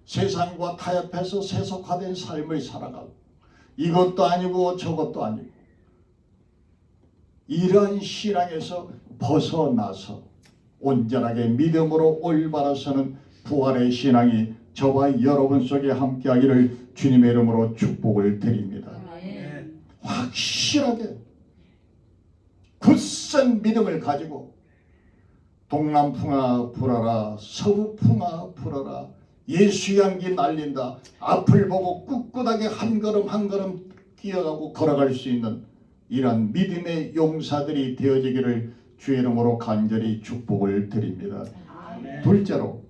세상과 타협해서 세속화된 삶을 살아가고 이것도 아니고 저것도 아니고 이러한 신앙에서 벗어나서 온전하게 믿음으로 올바로 서는 부활의 신앙이 저와 여러분 속에 함께하기를 주님의 이름으로 축복을 드립니다. 아멘. 확실하게 굳센 믿음을 가지고 동남풍아 불어라 서부풍아 불어라 예수 향기 날린다. 앞을 보고 꿋꿋하게 한 걸음 한 걸음 뛰어가고 걸어갈 수 있는 이러한 믿음의 용사들이 되어지기를 주의 이름으로 간절히 축복을 드립니다. 아멘. 둘째로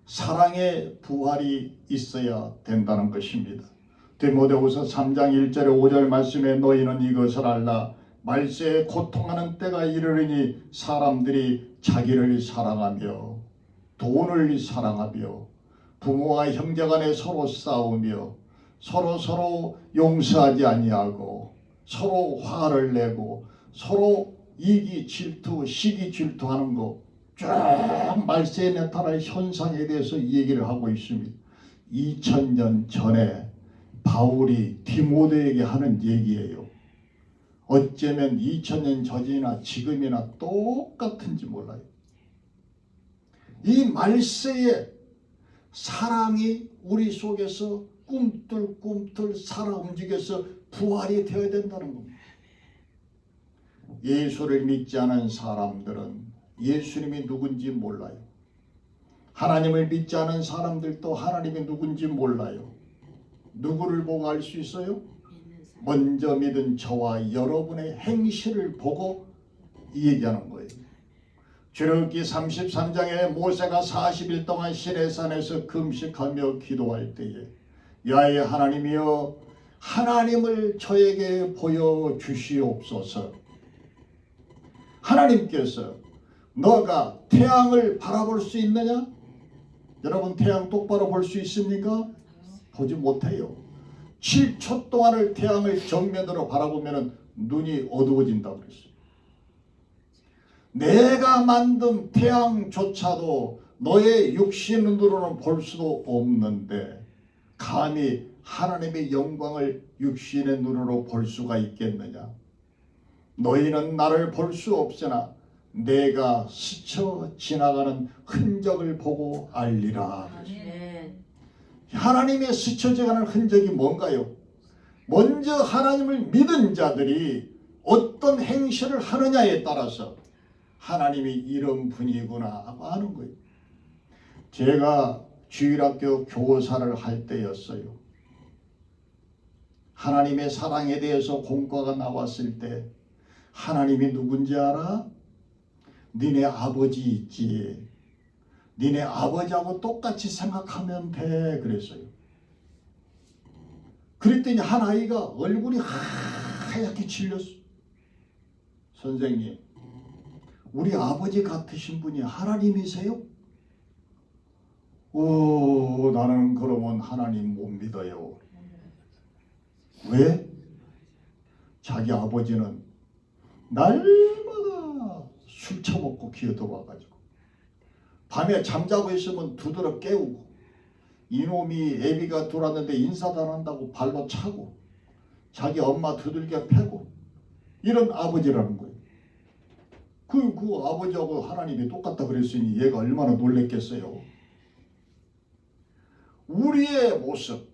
사랑의 부활이 있어야 된다는 것입니다. 디모데후서 3장 1절에 5절 말씀에 너희는 이것을 알라. 말세에 고통하는 때가 이르르니 사람들이 자기를 사랑하며 돈을 사랑하며 부모와 형제간에 서로 싸우며 서로 용서하지 아니하고 서로 화를 내고 서로 이기 질투 시기 질투하는 거 쭉 말세에 나타날 현상에 대해서 얘기를 하고 있습니다. 2000년 전에 바울이 디모데에게 하는 얘기예요. 어쩌면 2000년 전이나 지금이나 똑같은지 몰라요. 이 말세에 사랑이 우리 속에서 꿈틀꿈틀 살아 움직여서 부활이 되어야 된다는 겁니다. 예수를 믿지 않은 사람들은 예수님이 누군지 몰라요. 하나님을 믿지 않은 사람들도 하나님이 누군지 몰라요. 누구를 보고 알 수 있어요? 먼저 믿은 저와 여러분의 행실을 보고 얘기하는 거예요. 출애굽기 33장에 모세가 40일 동안 시내산에서 금식하며 기도할 때에 야훼 하나님이여 하나님을 저에게 보여주시옵소서. 하나님께서 너가 태양을 바라볼 수 있느냐? 여러분 태양 똑바로 볼 수 있습니까? 보지 못해요. 7초 동안을 태양을 정면으로 바라보면 눈이 어두워진다고 그랬어요. 내가 만든 태양조차도 너의 육신으로는 볼 수도 없는데 감히 하나님의 영광을 육신의 눈으로 볼 수가 있겠느냐? 너희는 나를 볼 수 없으나 내가 스쳐 지나가는 흔적을 보고 알리라. 아멘. 하나님의 스쳐져가는 흔적이 뭔가요? 먼저 하나님을 믿은 자들이 어떤 행실을 하느냐에 따라서 하나님이 이런 분이구나 하고 아는 거예요. 제가 주일학교 교사를 할 때였어요. 하나님의 사랑에 대해서 공과가 나왔을 때 하나님이 누군지 알아? 니네 아버지 있지. 니네 아버지하고 똑같이 생각하면 돼. 그랬어요. 그랬더니 한 아이가 얼굴이 하얗게 질렸어. 선생님, 우리 아버지 같으신 분이 하나님이세요? 오, 나는 그러면 하나님 못 믿어요. 왜? 자기 아버지는 날마다 술 처먹고 기어들어와가지고 밤에 잠자고 있으면 두드러 깨우고 이놈이 애비가 들어왔는데 인사도 안 한다고 발로 차고 자기 엄마 두들겨 패고 이런 아버지라는 거예요. 그 아버지하고 하나님이 똑같다 그랬으니 얘가 얼마나 놀랬겠어요. 우리의 모습,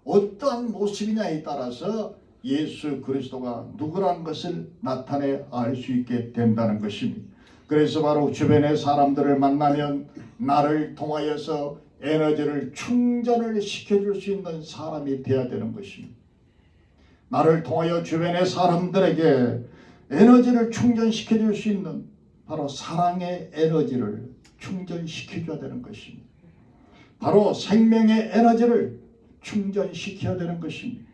어떠한 모습이냐에 따라서 예수 그리스도가 누구라는 것을 나타내 알 수 있게 된다는 것입니다. 그래서 바로 주변의 사람들을 만나면 나를 통하여서 에너지를 충전을 시켜줄 수 있는 사람이 되어야 되는 것입니다. 나를 통하여 주변의 사람들에게 에너지를 충전시켜줄 수 있는 바로 사랑의 에너지를 충전시켜줘야 되는 것입니다. 바로 생명의 에너지를 충전시켜야 되는 것입니다.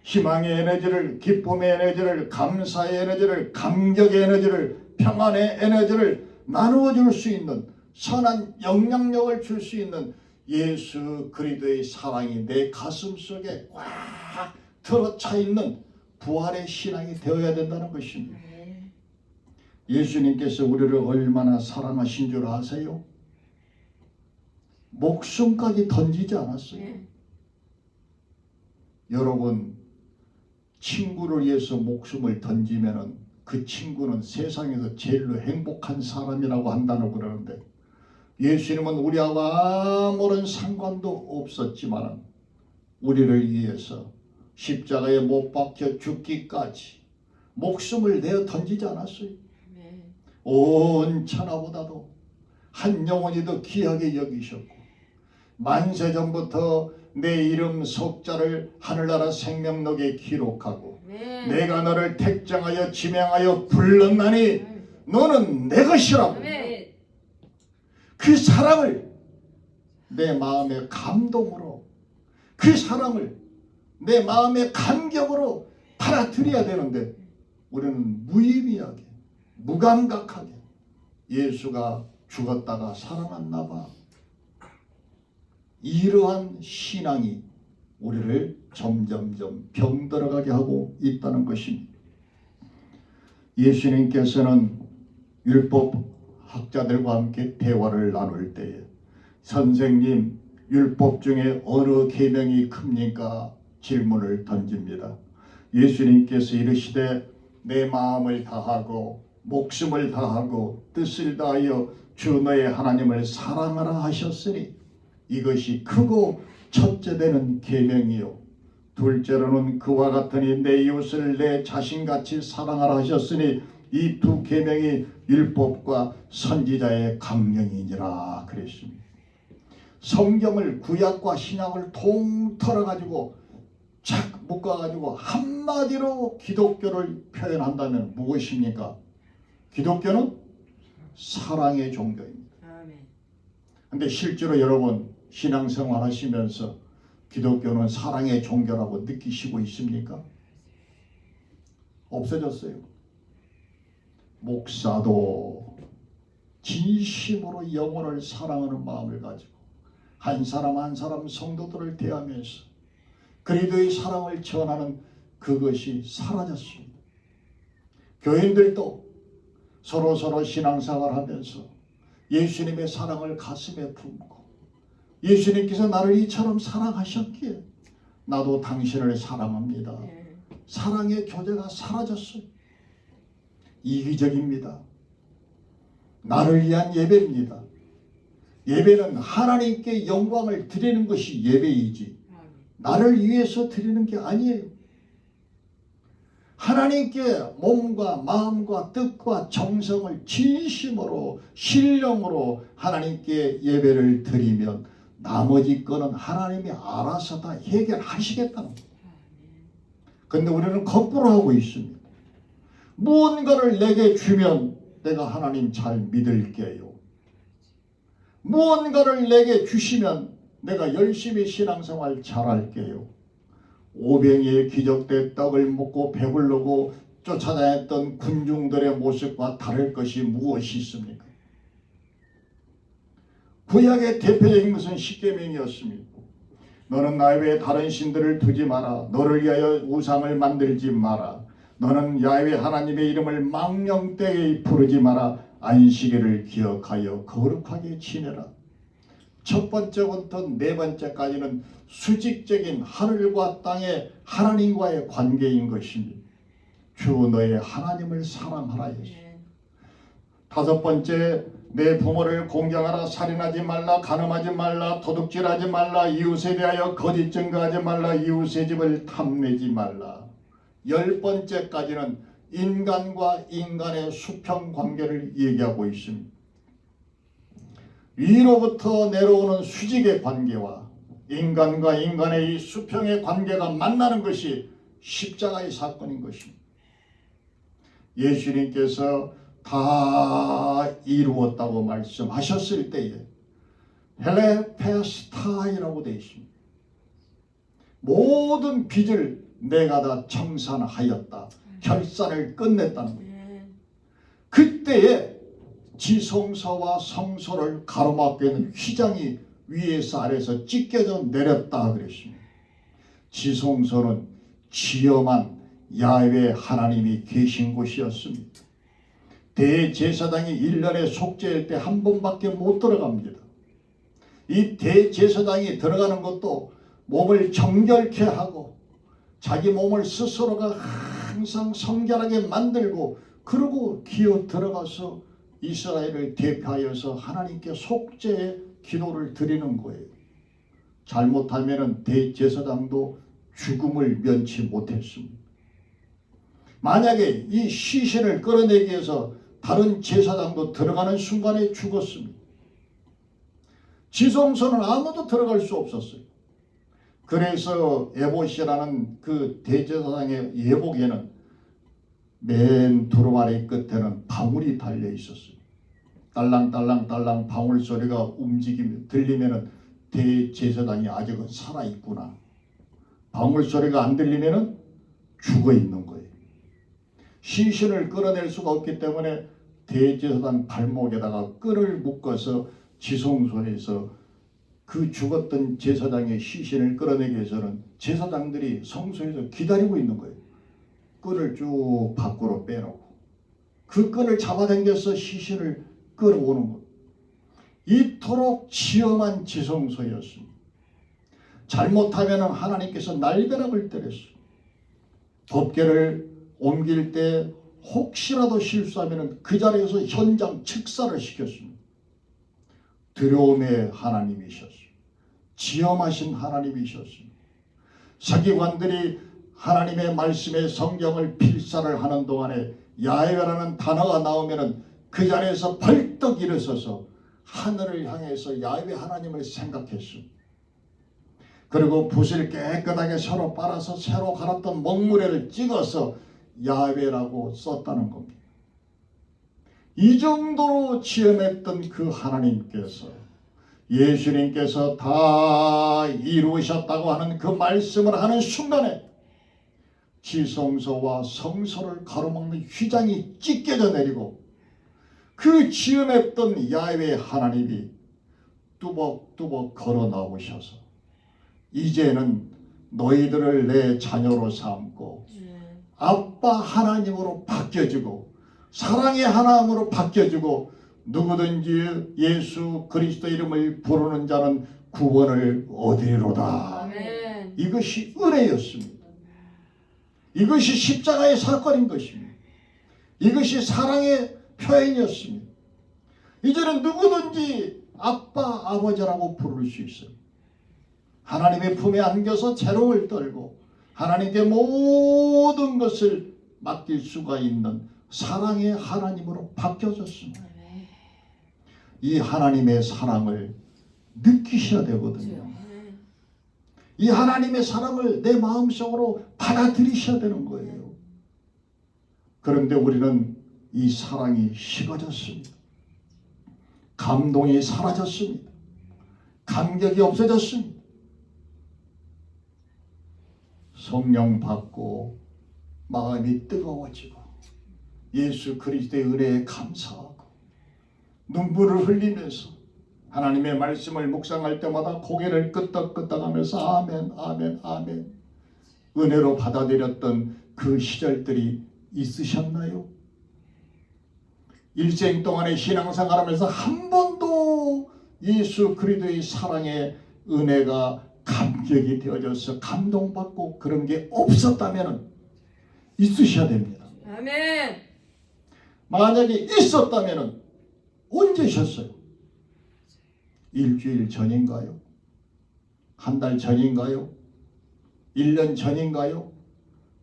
희망의 에너지를, 기쁨의 에너지를, 감사의 에너지를, 감격의 에너지를, 평안의 에너지를 나누어 줄 수 있는 선한 영향력을 줄 수 있는 예수 그리스도의 사랑이 내 가슴 속에 꽉 들어차 있는 부활의 신앙이 되어야 된다는 것입니다. 예수님께서 우리를 얼마나 사랑하신 줄 아세요? 목숨까지 던지지 않았어요. 여러분, 친구를 위해서 목숨을 던지면은 그 친구는 세상에서 제일로 행복한 사람이라고 한다고 그러는데 예수님은 우리하고 아무런 상관도 없었지만 우리를 위해서 십자가에 못 박혀 죽기까지 목숨을 내어 던지지 않았어요. 온 천하보다도 한 영혼이 더 귀하게 여기셨고 만세전부터 내 이름 석자를 하늘나라 생명록에 기록하고 내가 너를 택정하여 지명하여 불렀나니 너는 내 것이라고 그 사랑을 내 마음의 감동으로 그 사랑을 내 마음의 감격으로 받아들여야 되는데 우리는 무의미하게 무감각하게 예수가 죽었다가 살아났나 봐. 이러한 신앙이 우리를 점점점 병들어가게 하고 있다는 것입니다. 예수님께서는 율법 학자들과 함께 대화를 나눌 때에 선생님, 율법 중에 어느 계명이 큽니까? 질문을 던집니다. 예수님께서 이르시되 내 마음을 다하고 목숨을 다하고 뜻을 다하여 주 너의 하나님을 사랑하라 하셨으니 이것이 크고 첫째 되는 계명이요 둘째로는 그와 같으니 내 이웃을 내 자신같이 사랑하라 하셨으니 이 두 계명이 율법과 선지자의 강령이니라 그랬습니다. 성경을 구약과 신약을 통틀어 가지고 착 묶어 가지고 한마디로 기독교를 표현한다면 무엇입니까? 기독교는 사랑의 종교입니다. 근데 실제로 여러분 신앙생활 하시면서 기독교는 사랑의 종교라고 느끼시고 있습니까? 없어졌어요. 목사도 진심으로 영혼을 사랑하는 마음을 가지고 한 사람 한 사람 성도들을 대하면서 그리스도의 사랑을 전하는 그것이 사라졌습니다. 교인들도 서로 신앙생활 하면서 예수님의 사랑을 가슴에 품고 예수님께서 나를 이처럼 사랑하셨기에 나도 당신을 사랑합니다. 사랑의 교제가 사라졌어요. 이기적입니다. 나를 위한 예배입니다. 예배는 하나님께 영광을 드리는 것이 예배이지 나를 위해서 드리는 게 아니에요. 하나님께 몸과 마음과 뜻과 정성을 진심으로 신령으로 하나님께 예배를 드리면 나머지 거는 하나님이 알아서 다 해결하시겠다는 거예요. 그런데 우리는 거꾸로 하고 있습니다. 무언가를 내게 주면 내가 하나님 잘 믿을게요. 무언가를 내게 주시면 내가 열심히 신앙생활 잘할게요. 오병이의 기적대 떡을 먹고 배부르고 쫓아다녔던 군중들의 모습과 다를 것이 무엇이 있습니까? 구약의 대표적인 것은 십계명이었습니다. 너는 나 외에 다른 신들을 두지 마라. 너를 위하여 우상을 만들지 마라. 너는 야훼 하나님의 이름을 망령되이 부르지 마라. 안식일을 기억하여 거룩하게 지내라. 첫 번째부터 네 번째까지는 수직적인 하늘과 땅의 하나님과의 관계인 것입니다. 주 너의 하나님을 사랑하라 했습니다. 다섯 번째, 내 부모를 공경하라. 살인하지 말라. 간음하지 말라. 도둑질하지 말라. 이웃에 대하여 거짓 증거하지 말라. 이웃의 집을 탐내지 말라. 열 번째까지는 인간과 인간의 수평 관계를 얘기하고 있습니다. 위로부터 내려오는 수직의 관계와 인간과 인간의 이 수평의 관계가 만나는 것이 십자가의 사건인 것입니다. 예수님께서 다 이루었다고 말씀하셨을 때에 헬레페스타이라고 되어 있습니다. 모든 빚을 내가 다 청산하였다. 결산을 끝냈다는 거예요. 그때에 지성소와 성소를 가로막고 있는 휘장이 위에서 아래에서 찢겨져 내렸다 그랬습니다. 지성소는 지엄한 야훼 하나님이 계신 곳이었습니다. 대제사장이 1년에 속죄일 때 한 번밖에 못 들어갑니다. 이 대제사장이 들어가는 것도 몸을 정결케 하고 자기 몸을 스스로가 항상 성결하게 만들고 그러고 기어 들어가서 이스라엘을 대표하여서 하나님께 속죄의 기도를 드리는 거예요. 잘못하면 대제사장도 죽음을 면치 못했습니다. 만약에 이 시신을 끌어내기 위해서 다른 제사장도 들어가는 순간에 죽었습니다. 지성소는 아무도 들어갈 수 없었어요. 그래서 에봇이라는 그 대제사장의 예복에는 맨 두루마리 끝에는 방울이 달려 있었어요. 딸랑딸랑딸랑 방울 소리가 움직이며 들리면은 대제사장이 아직은 살아있구나. 방울 소리가 안 들리면은 죽어 있는 거예요. 시신을 끌어낼 수가 없기 때문에 대제사장 발목에다가 끈을 묶어서 지성소에서 그 죽었던 제사장의 시신을 끌어내기 위해서는 제사장들이 성소에서 기다리고 있는 거예요. 끈을 쭉 밖으로 빼놓고 그 끈을 잡아당겨서 시신을 끌어오는 것. 이토록 지엄한 지성소였습니다. 잘못하면 하나님께서 날벼락을 때렸어요. 덮개를 옮길 때 혹시라도 실수하면 그 자리에서 현장 즉사를 시켰습니다. 두려움의 하나님이셨어요. 지엄하신 하나님이셨습니다. 서기관들이 하나님의 말씀의 성경을 필사를 하는 동안에 야훼라는 단어가 나오면 그 자리에서 벌떡 일어서서 하늘을 향해서 야훼 하나님을 생각했습니다. 그리고 붓을 깨끗하게 새로 빨아서 새로 갈았던 먹무레를 찍어서 야훼라고 썼다는 겁니다. 이 정도로 지엄했던 그 하나님께서 예수님께서 다 이루셨다고 하는 그 말씀을 하는 순간에 지성소와 성소를 가로막는 휘장이 찢겨져 내리고 그 지엄했던 야훼 하나님이 뚜벅뚜벅 걸어 나오셔서 이제는 너희들을 내 자녀로 삼고 아빠 하나님으로 바뀌어지고 사랑의 하나님으로 바뀌어지고 누구든지 예수 그리스도 이름을 부르는 자는 구원을 얻으리로다. 아멘. 이것이 은혜였습니다. 이것이 십자가의 사건인 것입니다. 이것이 사랑의 표현이었습니다. 이제는 누구든지 아빠 아버지라고 부를 수 있어요. 하나님의 품에 안겨서 재롱을 떨고 하나님께 모든 것을 맡길 수가 있는 사랑의 하나님으로 바뀌어졌습니다. 이 하나님의 사랑을 느끼셔야 되거든요. 이 하나님의 사랑을 내 마음속으로 받아들이셔야 되는 거예요. 그런데 우리는 이 사랑이 식어졌습니다. 감동이 사라졌습니다. 감격이 없어졌습니다. 성령 받고 마음이 뜨거워지고 예수 그리스도의 은혜에 감사하고 눈물을 흘리면서 하나님의 말씀을 묵상할 때마다 고개를 끄덕끄덕하면서 아멘 아멘 아멘 은혜로 받아들였던 그 시절들이 있으셨나요? 일생 동안의 신앙생활하면서 한 번도 예수 그리스도의 사랑의 은혜가 감격이 되어져서 감동받고 그런 게 없었다면 있으셔야 됩니다. 아멘. 만약에 있었다면 언제셨어요? 일주일 전인가요? 한 달 전인가요? 1년 전인가요?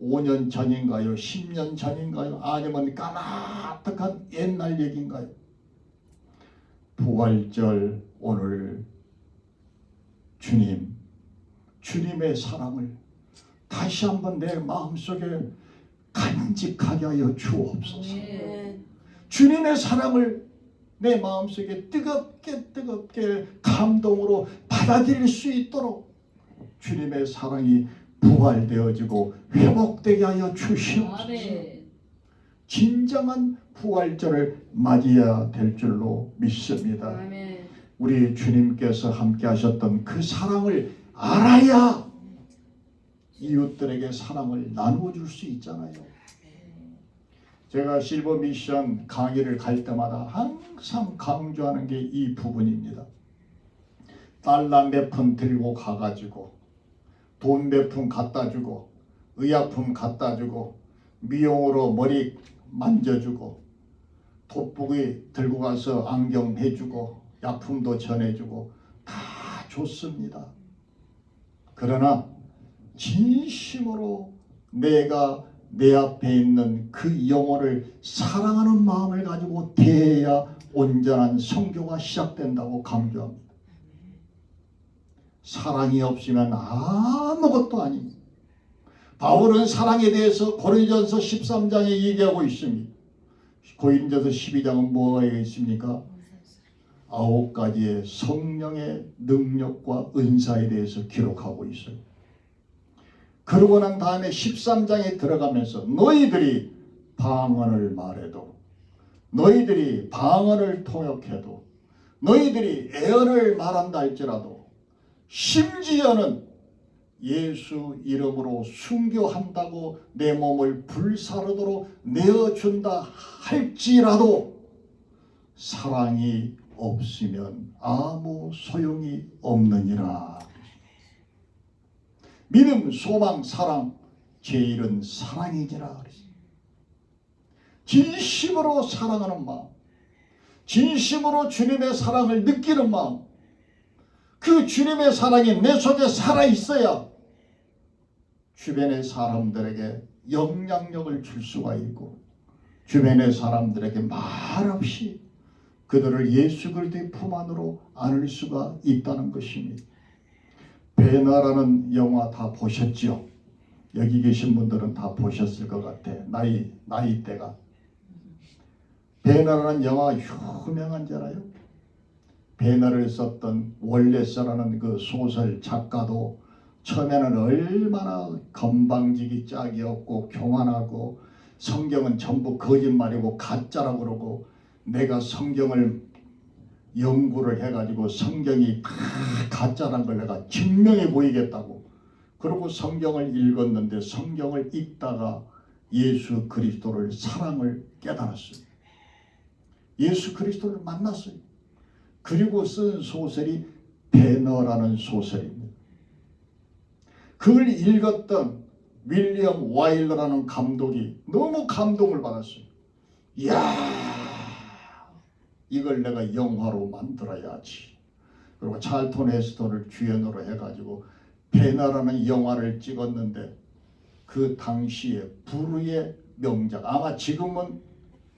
5년 전인가요? 10년 전인가요? 아니면 까마득한 옛날 얘기인가요? 부활절 오늘 주님의 사랑을 다시 한번 내 마음속에 간직하게 하여 주옵소서. 주님의 사랑을 내 마음속에 뜨겁게 감동으로 받아들일 수 있도록 주님의 사랑이 부활되어지고 회복되게 하여 주시옵소서. 진정한 부활절을 맞이해야 될 줄로 믿습니다. 아멘. 우리 주님께서 함께 하셨던 그 사랑을 알아야 이웃들에게 사랑을 나누어 줄 수 있잖아요. 제가 실버 미션 강의를 갈 때마다 항상 강조하는 게 이 부분입니다. 달러 몇 푼 들고 가가지고 돈 몇 푼 갖다 주고 의약품 갖다 주고 미용으로 머리 만져주고 돋보기 들고 가서 안경 해주고 약품도 전해주고 다 좋습니다. 그러나 진심으로 내가 내 앞에 있는 그 영혼을 사랑하는 마음을 가지고 대해야 온전한 선교가 시작된다고 강조합니다. 사랑이 없으면 아무것도 아닙니다. 바울은 사랑에 대해서 고린도전서 13장에 얘기하고 있습니다. 고린도전서 12장은 뭐가 있습니까? 9가지의 성령의 능력과 은사에 대해서 기록하고 있어요. 그러고 난 다음에 13장에 들어가면서 너희들이 방언을 말해도 너희들이 방언을 통역해도 너희들이 애언을 말한다 할지라도 심지어는 예수 이름으로 순교한다고 내 몸을 불사르도록 내어준다 할지라도 사랑이 없으면 아무 소용이 없느니라. 믿음, 소망, 사랑, 제일은 사랑이니라. 진심으로 사랑하는 마음, 진심으로 주님의 사랑을 느끼는 마음, 그 주님의 사랑이 내 속에 살아있어야 주변의 사람들에게 영향력을 줄 수가 있고 주변의 사람들에게 말없이 그들을 예수 그리스도의 품 안으로 안을 수가 있다는 것입니다. 배나라는 영화 다 보셨죠? 여기 계신 분들은 다 보셨을 것 같아. 나이대가. 배나라는 영화 유명한 줄 알아요? 배나를 썼던 월레스라는 그 소설 작가도 처음에는 얼마나 건방지기 짝이 없고 교만하고 성경은 전부 거짓말이고 가짜라고 그러고 내가 성경을 연구를 해가지고 성경이 다 가짜란 걸 내가 증명해 보이겠다고 그러고 성경을 읽었는데 성경을 읽다가 예수 그리스도를 사랑을 깨달았어요. 예수 그리스도를 만났어요. 그리고 쓴 소설이 배너라는 소설입니다. 그걸 읽었던 윌리엄 와일러라는 감독이 너무 감동을 받았어요. 이야, 이걸 내가 영화로 만들어야지. 그리고 찰턴 헤스턴을 주연으로 해가지고 배너라는 영화를 찍었는데 그 당시에 불후의 명작. 아마 지금은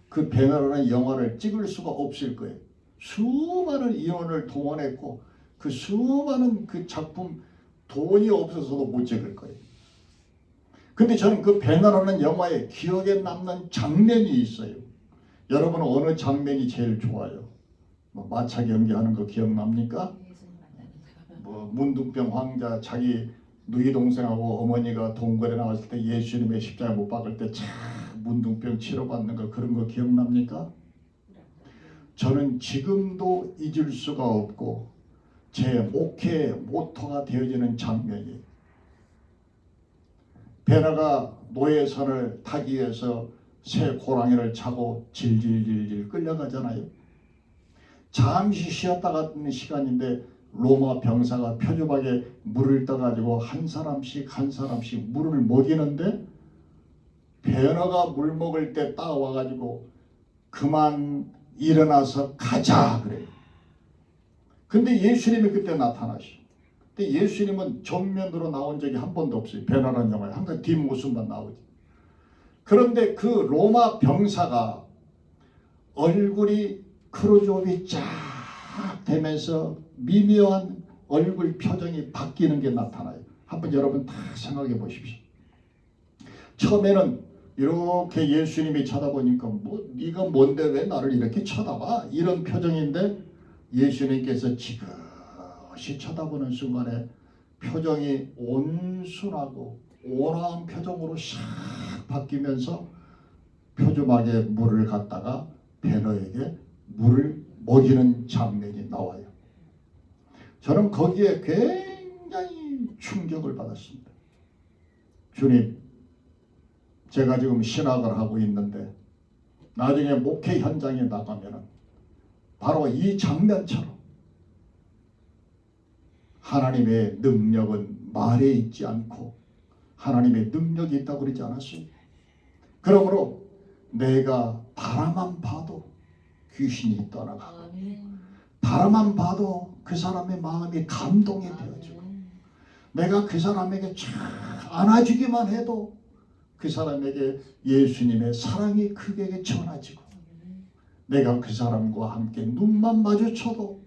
그 배너라는 영화를 찍을 수가 없을 거예요. 수많은 인원을 동원했고 그 수많은 그 작품 돈이 없어서도 못 찍을 거예요. 근데 저는 그 배너라는 영화에 기억에 남는 장면이 있어요. 여러분은 어느 장면이 제일 좋아요? 뭐 마차 경기하는 거 기억납니까? 뭐 문둥병 황자 자기 누이 동생하고 어머니가 동굴에 나왔을 때 예수님의 십자가 못 박을 때 참 문둥병 치료받는 거 그런 거 기억납니까? 저는 지금도 잊을 수가 없고 제 목회의 모토가 되어지는 장면이 베라가 노예선을 타기 위해서 새 고랑이를 차고 질질질질 끌려가잖아요. 잠시 쉬었다 가는 시간인데 로마 병사가 표주박에 물을 떠가지고 한 사람씩 물을 먹이는데 베너가 물 먹을 때 따와가지고 그만 일어나서 가자 그래요. 근데 예수님이 그때 나타나시. 근데 예수님은 정면으로 나온 적이 한 번도 없어요. 베너라는 영화에 항상 뒷모습만 나오지. 그런데 그 로마 병사가 얼굴이 크루조비 쫙 되면서 미묘한 얼굴 표정이 바뀌는 게 나타나요. 한번 여러분 다 생각해 보십시오. 처음에는 이렇게 예수님이 쳐다보니까 뭐 네가 뭔데 왜 나를 이렇게 쳐다봐? 이런 표정인데 예수님께서 지그시 쳐다보는 순간에 표정이 온순하고 온화한 표정으로 샥 바뀌면서 표주막에 물을 갖다가 베너에게 물을 먹이는 장면이 나와요. 저는 거기에 굉장히 충격을 받았습니다. 주님, 제가 지금 신학을 하고 있는데 나중에 목회 현장에 나가면 바로 이 장면처럼 하나님의 능력은 말에 있지 않고 하나님의 능력이 있다고 그러지 않았어요? 그러므로 내가 바라만 봐도 귀신이 떠나가고 바라만 봐도 그 사람의 마음이 감동이 되어지고 내가 그 사람에게 쫙 안아주기만 해도 그 사람에게 예수님의 사랑이 크게 전해지고 내가 그 사람과 함께 눈만 마주쳐도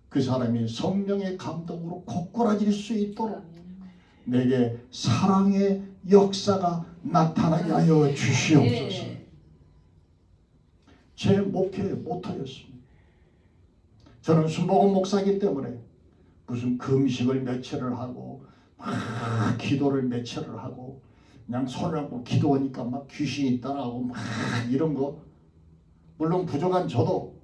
그 사람이 성령의 감동으로 고꾸라질 수 있도록 내게 사랑의 역사가 나타나게 하여 주시옵소서. 제 목회의 모토였습니다. 저는 순복음 목사이기 때문에 무슨 금식을 며칠을 하고 막 기도를 며칠을 하고 그냥 손을 잡고 기도하니까 막 귀신이 떠나고 막 이런 거 물론 부족한 저도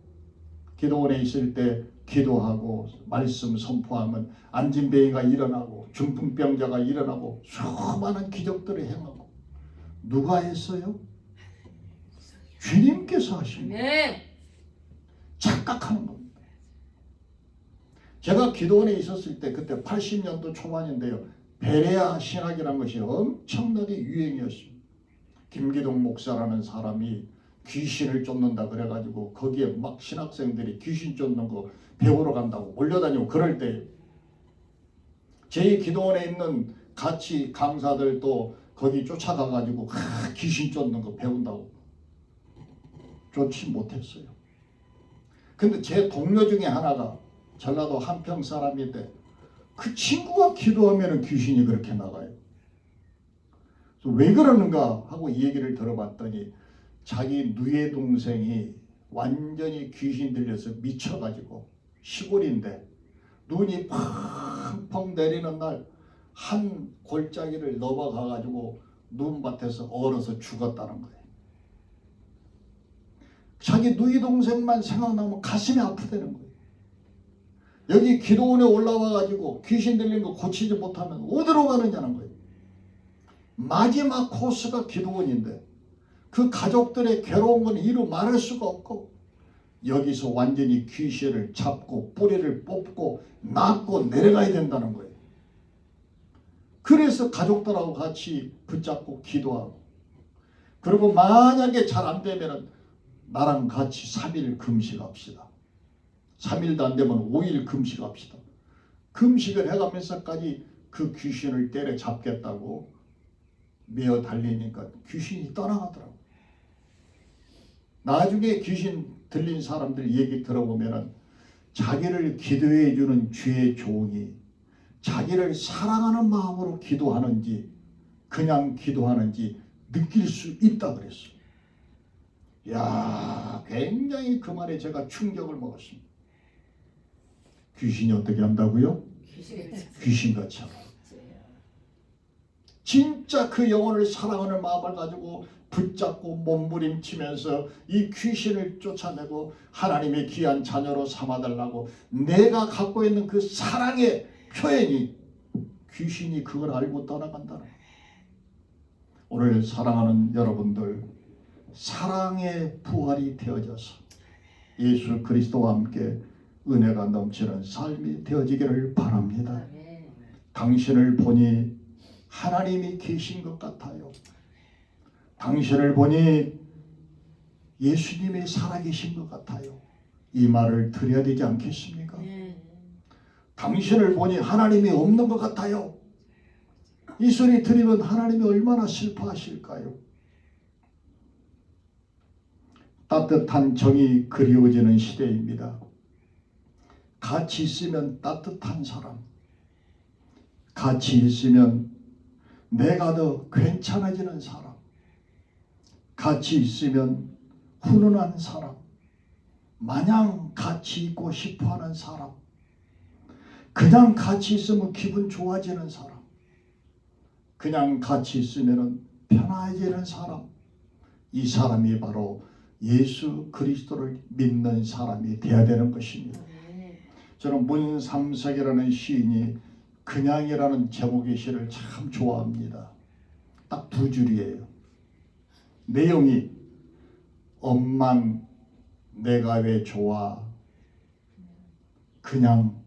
기도원에 있을 때 기도하고 말씀 선포하면 안진뱅이가 일어나고 중풍병자가 일어나고 수많은 기적들을 행하고 누가 했어요? 주님께서 하십니다. 착각하는 겁니다. 제가 기도원에 있었을 때 그때 80년도 초반인데요. 베레아 신학이라는 것이 엄청나게 유행이었습니다. 김기동 목사라는 사람이 귀신을 쫓는다 그래가지고 거기에 막 신학생들이 귀신 쫓는 거 배우러 간다고 몰려다니고 그럴 때 제 기도원에 있는 같이 강사들도 거기 쫓아가가지고 귀신 쫓는 거 배운다고 쫓지 못했어요. 근데 제 동료 중에 하나가 전라도 한평 사람인데 그 친구가 기도하면 귀신이 그렇게 나가요. 그래서 왜 그러는가 하고 이 얘기를 들어봤더니 자기 누이 동생이 완전히 귀신 들려서 미쳐가지고 시골인데 눈이 펑펑 내리는 날 한 골짜기를 넘어가가지고 눈밭에서 얼어서 죽었다는 거예요. 자기 누이 동생만 생각나면 가슴이 아프다는 거예요. 여기 기도원에 올라와가지고 귀신 들린 거 고치지 못하면 어디로 가느냐는 거예요. 마지막 코스가 기도원인데 그 가족들의 괴로운 건 이루 말할 수가 없고 여기서 완전히 귀신을 잡고 뿌리를 뽑고 낫고 내려가야 된다는 거예요. 그래서 가족들하고 같이 붙잡고 기도하고 그리고 만약에 잘 안 되면 나랑 같이 3일 금식합시다. 3일도 안 되면 5일 금식합시다. 금식을 해가면서까지 그 귀신을 때려잡겠다고 메어 달리니까 귀신이 떠나가더라고. 나중에 귀신 들린 사람들 얘기 들어보면은 자기를 기도해 주는 주의 종이 자기를 사랑하는 마음으로 기도하는지 그냥 기도하는지 느낄 수 있다 그랬어. 야, 굉장히 그 말에 제가 충격을 먹었습니다. 귀신이 어떻게 한다고요? 귀신같이 하고. 진짜 그 영혼을 사랑하는 마음을 가지고 붙잡고 몸부림치면서 이 귀신을 쫓아내고 하나님의 귀한 자녀로 삼아달라고 내가 갖고 있는 그 사랑의 표현이 귀신이 그걸 알고 떠나간다는 거예요. 오늘 사랑하는 여러분들 사랑의 부활이 되어져서 예수 그리스도와 함께 은혜가 넘치는 삶이 되어지기를 바랍니다. 당신을 보니 하나님이 계신 것 같아요. 당신을 보니 예수님이 살아계신 것 같아요. 이 말을 드려야 되지 않겠습니까? 당신을 보니 하나님이 없는 것 같아요. 이 소리 들으면 하나님이 얼마나 슬퍼하실까요? 따뜻한 정이 그리워지는 시대입니다. 같이 있으면 따뜻한 사람, 같이 있으면 내가 더 괜찮아지는 사람, 같이 있으면 훈훈한 사람, 마냥 같이 있고 싶어하는 사람, 그냥 같이 있으면 기분 좋아지는 사람, 그냥 같이 있으면 편해지는 사람, 이 사람이 바로 예수 그리스도를 믿는 사람이 되어야 되는 것입니다. 저는 문삼석이라는 시인이 그냥이라는 제목의 시를 참 좋아합니다. 딱 두 줄이에요. 내용이 엄만 내가 왜 좋아 그냥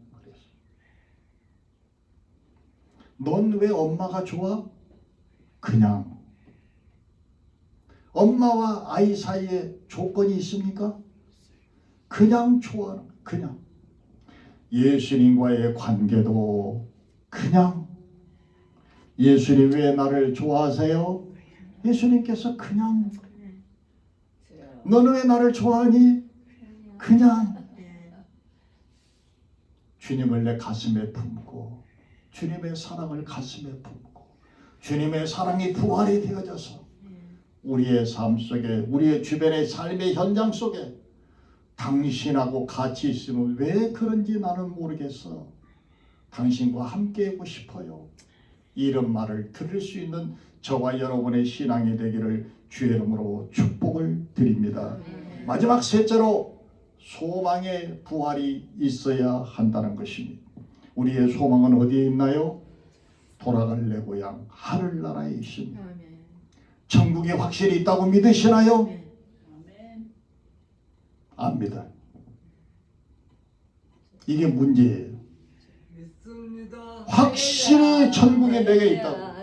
넌 왜 엄마가 좋아? 그냥. 엄마와 아이 사이에 조건이 있습니까? 그냥 좋아하는 그냥. 예수님과의 관계도 그냥. 예수님 왜 나를 좋아하세요? 예수님께서 그냥. 너는 왜 나를 좋아하니? 그냥. 주님을 내 가슴에 품고 주님의 사랑을 가슴에 품고 주님의 사랑이 부활이 되어져서 우리의 삶 속에 우리의 주변의 삶의 현장 속에 당신하고 같이 있으면 왜 그런지 나는 모르겠어. 당신과 함께하고 싶어요. 이런 말을 들을 수 있는 저와 여러분의 신앙이 되기를 주의 이름으로 축복을 드립니다. 마지막 셋째로 소망의 부활이 있어야 한다는 것입니다. 우리의 소망은 어디에 있나요? 돌아갈 내 고향 하늘나라에 있습니다. 천국이 확실히 있다고 믿으시나요? 안 믿어요. 이게 문제예요. 확실히 천국에 내가 있다고.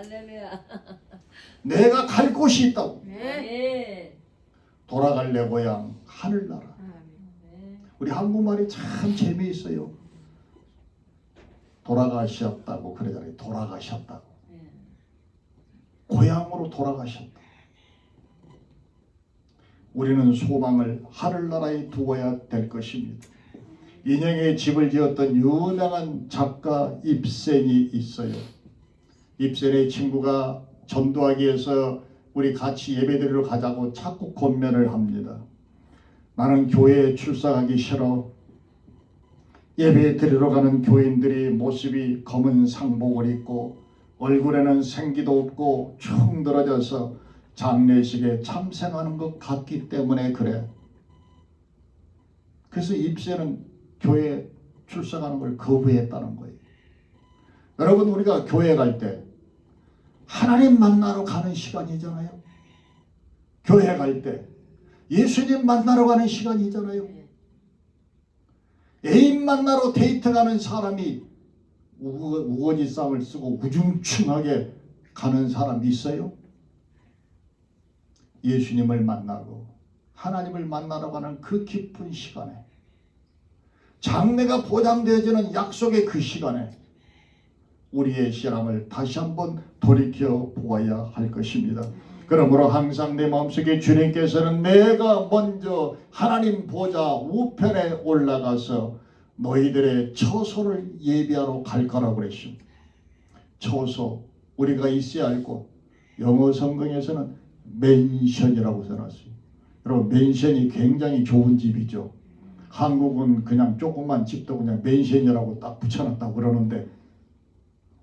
내가 갈 곳이 있다고. 돌아갈 내 고향 하늘나라. 우리 한국말이 참 재미있어요. 돌아가셨다고 그러잖아요. 돌아가셨다고. 고향으로 돌아가셨다. 우리는 소망을 하늘나라에 두어야 될 것입니다. 인형의 집을 지었던 유명한 작가 입센이 있어요. 입센의 친구가 전도하기 위해서 우리 같이 예배드리러 가자고 자꾸 권면을 합니다. 나는 교회에 출석하기 싫어. 예배 드리러 가는 교인들이 모습이 검은 상복을 입고 얼굴에는 생기도 없고 축 늘어져서 장례식에 참석하는 것 같기 때문에 그래. 그래서 입세는 교회에 출석하는 걸 거부했다는 거예요. 여러분, 우리가 교회 갈 때 하나님 만나러 가는 시간이잖아요. 교회 갈 때 예수님 만나러 가는 시간이잖아요. 애인 만나러 데이트 가는 사람이 우거지 쌈을 쓰고 우중충하게 가는 사람이 있어요? 예수님을 만나고 하나님을 만나러 가는 그 깊은 시간에, 장래가 보장되어지는 약속의 그 시간에 우리의 신앙을 다시 한번 돌이켜 보아야 할 것입니다. 그러므로 항상 내 마음속에 주님께서는 내가 먼저 하나님 보좌 우편에 올라가서 너희들의 처소를 예비하러 갈 거라고 그랬습니다. 처소, 우리가 있어야 할 곳. 영어 성경에서는 맨션이라고 써놨어요. 여러분, 맨션이 굉장히 좋은 집이죠. 한국은 그냥 조그만 집도 그냥 맨션이라고 딱 붙여놨다고 그러는데,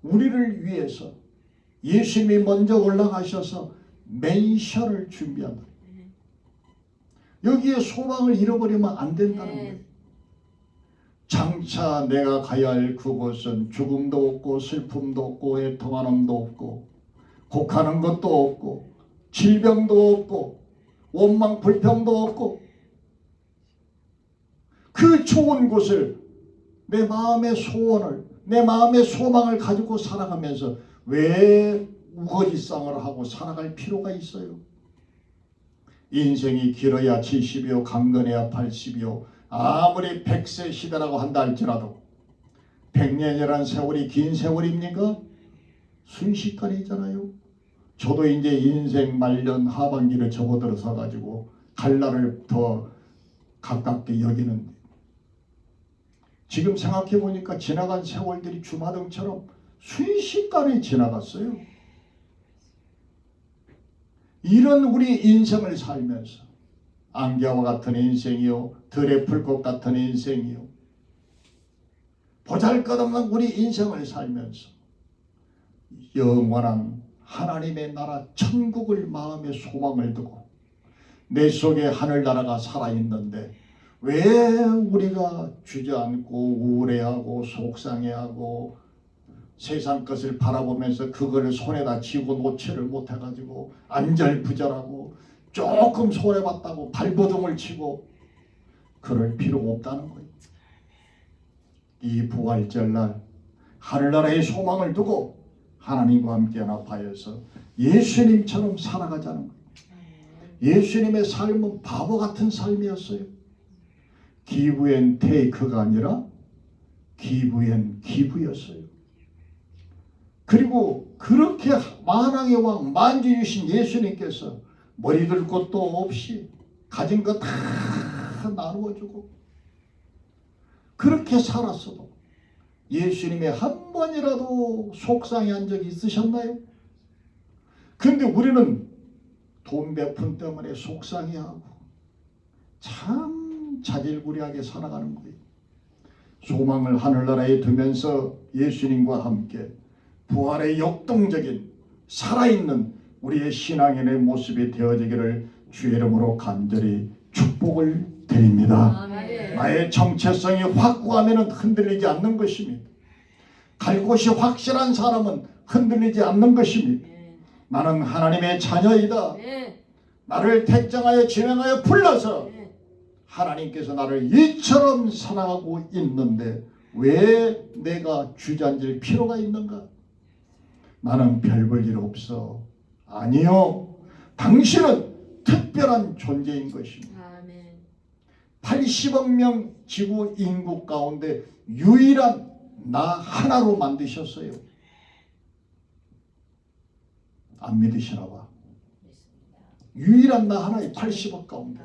우리를 위해서 예수님이 먼저 올라가셔서 맨션을 준비한다. 여기에 소망을 잃어버리면 안 된다는 거예요. 장차 내가 가야 할 그곳은 죽음도 없고 슬픔도 없고 애통하는도 없고 곡하는 것도 없고 질병도 없고 원망 불평도 없고, 그 좋은 곳을 내 마음의 소원을, 내 마음의 소망을 가지고 살아가면서 왜 우거지상을 하고 살아갈 필요가 있어요? 인생이 길어야 70이요 강건해야 80이요 아무리 100세 시대라고 한다 할지라도 100년이라는 세월이 긴 세월입니까? 순식간이잖아요. 저도 이제 인생 말년 하반기를 접어들어서 가지고 갈 날을 더 가깝게 여기는데, 지금 생각해 보니까 지나간 세월들이 주마등처럼 순식간에 지나갔어요. 이런 우리 인생을 살면서 안개와 같은 인생이요, 들에 풀 것 같은 인생이요, 보잘것없는 우리 인생을 살면서 영원한 하나님의 나라 천국을 마음에 소망을 두고 내 속에 하늘나라가 살아있는데 왜 우리가 주저앉고 우울해하고 속상해하고 세상 것을 바라보면서 그걸 손에다 쥐고 놓지를 못해가지고 안절부절하고 조금 손해봤다고 발버둥을 치고 그럴 필요가 없다는 거예요. 이 부활절날 하늘나라의 소망을 두고 하나님과 함께 연합하여서 예수님처럼 살아가자는 거예요. 예수님의 삶은 바보 같은 삶이었어요. give and take가 아니라 give and give였어요. 그리고 그렇게 만왕의 왕 만주이신 예수님께서 머리 둘 곳도 없이 가진 거 다 나누어주고 그렇게 살았어도 예수님이 한 번이라도 속상해한 적이 있으셨나요? 근데 우리는 돈 몇 푼 때문에 속상해하고 참 자질구레하게 살아가는 거예요. 소망을 하늘나라에 두면서 예수님과 함께 부활의 역동적인 살아있는 우리의 신앙인의 모습이 되어지기를 주의 이름으로 간절히 축복을 드립니다. 나의 정체성이 확고하면 흔들리지 않는 것입니다. 갈 곳이 확실한 사람은 흔들리지 않는 것입니다. 나는 하나님의 자녀이다. 나를 택정하여 지명하여 불러서 하나님께서 나를 이처럼 사랑하고 있는데 왜 내가 주저앉을 필요가 있는가? 나는 별 볼 일 없어. 아니요. 당신은 특별한 존재인 것입니다. 80억 명 지구 인구 가운데 유일한 나 하나로 만드셨어요. 안 믿으시나 봐. 유일한 나 하나에 80억 가운데.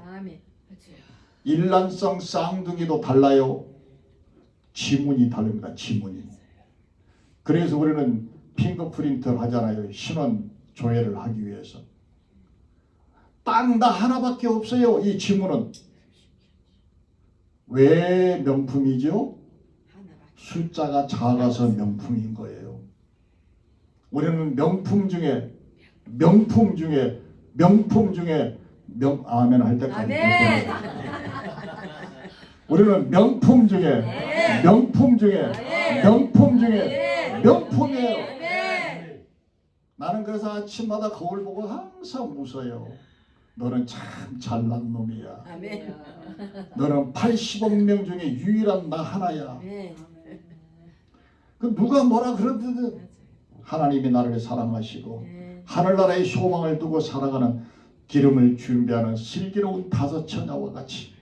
일란성 쌍둥이도 달라요. 지문이 다릅니다. 지문이. 그래서 우리는 핑거프린트를 하잖아요. 신원 조회를 하기 위해서. 딱 나 하나밖에 없어요. 이 지문은. 왜 명품이죠? 숫자가 작아서 명품인 거예요. 우리는 명품 중에 아멘 할 때까지 우리는 명품 중에 명품이에요. 나는 그래서 아침마다 거울 보고 항상 웃어요. 너는 참 잘난 놈이야. 너는 80억 명 중에 유일한 나 하나야. 그 누가 뭐라 그러든 하나님이 나를 사랑하시고 하늘나라의 소망을 두고 살아가는 기름을 준비하는 슬기로운 다섯 처녀와 같이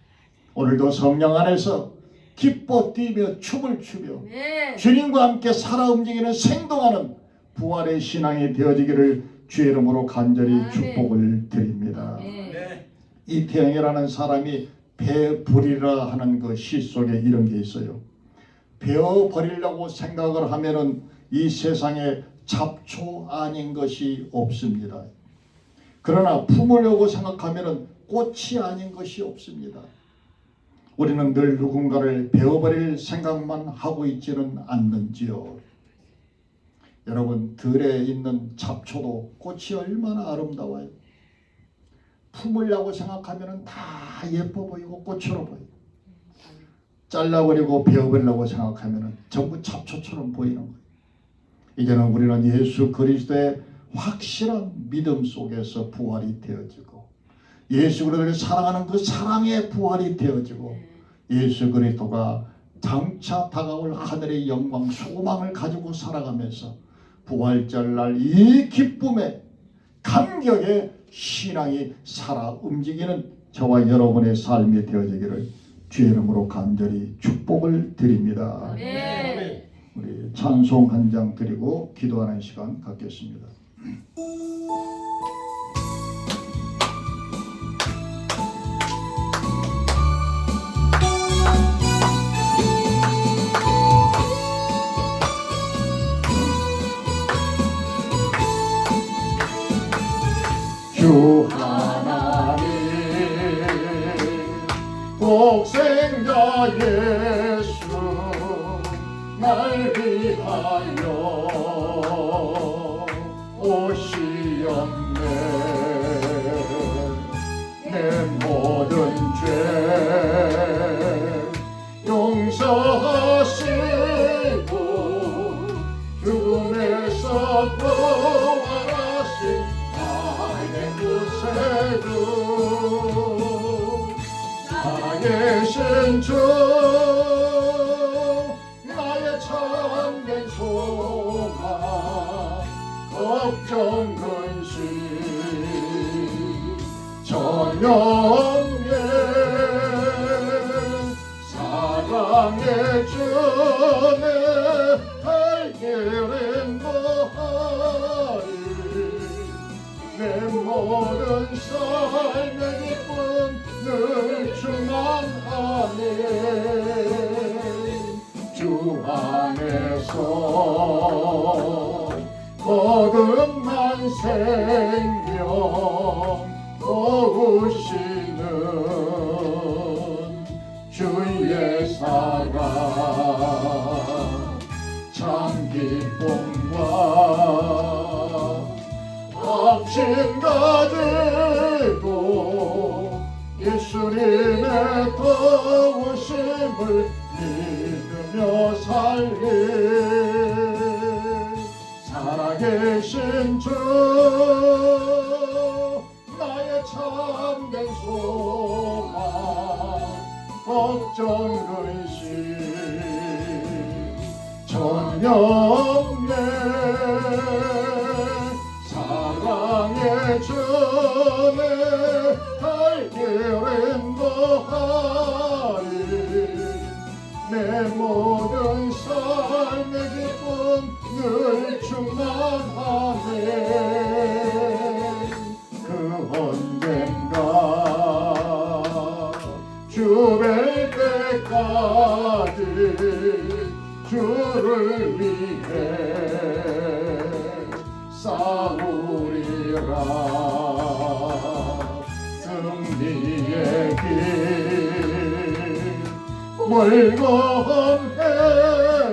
오늘도 성령 안에서 기뻐 뛰며 춤을 추며 네. 주님과 함께 살아 움직이는 생동하는 부활의 신앙이 되어지기를 주의 이름으로 간절히 아멘. 축복을 드립니다. 네. 이태영이라는 사람이 배부리라 하는 그 시 속에 이런 게 있어요. 베어버리려고 생각을 하면은 이 세상에 잡초 아닌 것이 없습니다. 그러나 품으려고 생각하면은 꽃이 아닌 것이 없습니다. 우리는 늘 누군가를 베어버릴 생각만 하고 있지는 않는지요. 여러분, 들에 있는 잡초도 꽃이 얼마나 아름다워요. 품으려고 생각하면 다 예뻐 보이고 꽃으로 보여요. 잘라버리고 베어버리려고 생각하면 전부 잡초처럼 보이는 거예요. 이제는 우리는 예수 그리스도의 확실한 믿음 속에서 부활이 되어지고 예수 그리스도를 사랑하는 그 사랑의 부활이 되어지고 예수 그리스도가 장차 다가올 하늘의 영광 소망을 가지고 살아가면서 부활절 날 이 기쁨에 감격의 신앙이 살아 움직이는 저와 여러분의 삶이 되어지기를 주의 이름으로 간절히 축복을 드립니다. 네. 우리 찬송 한 장 드리고 기도하는 시간 갖겠습니다. 주 하나님 독생자 예수 날 위하여 오시었네. 내 모든 죄 용서하시고 죽음에서 부활하신 나의 구세주 살아계신 주 나의 참된 소망 걱정 근심 전영예 사랑의 주내 갈길은 뭐하리 내 모든 삶의 기쁨 늘 충만하네. 주 안에서 거듭난 생명 거우시는 주의 사랑 참 기쁨과 확신 가지고 예수님의 도우심을 믿으며 살리 살아계신 주 나의 참된 소망 걱정 근심 전영내 사랑의 주내 갈길은 뭐하리 내 모든 삶의 기쁨 늘 충만하네. 그 언젠가 주 뵐 때까지 주를 위해 싸우리라. 승리의 길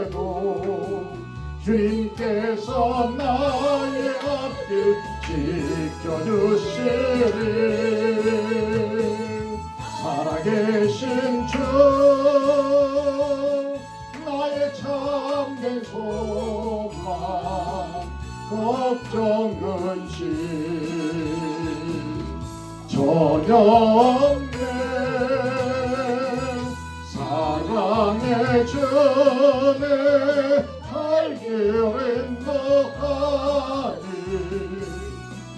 멀건해도 주님께서 나의 앞길 지켜주시리. 살아계신 주 나의 참된 소망 걱정 근심 전영내 사랑의 주내 갈길은 뭐하니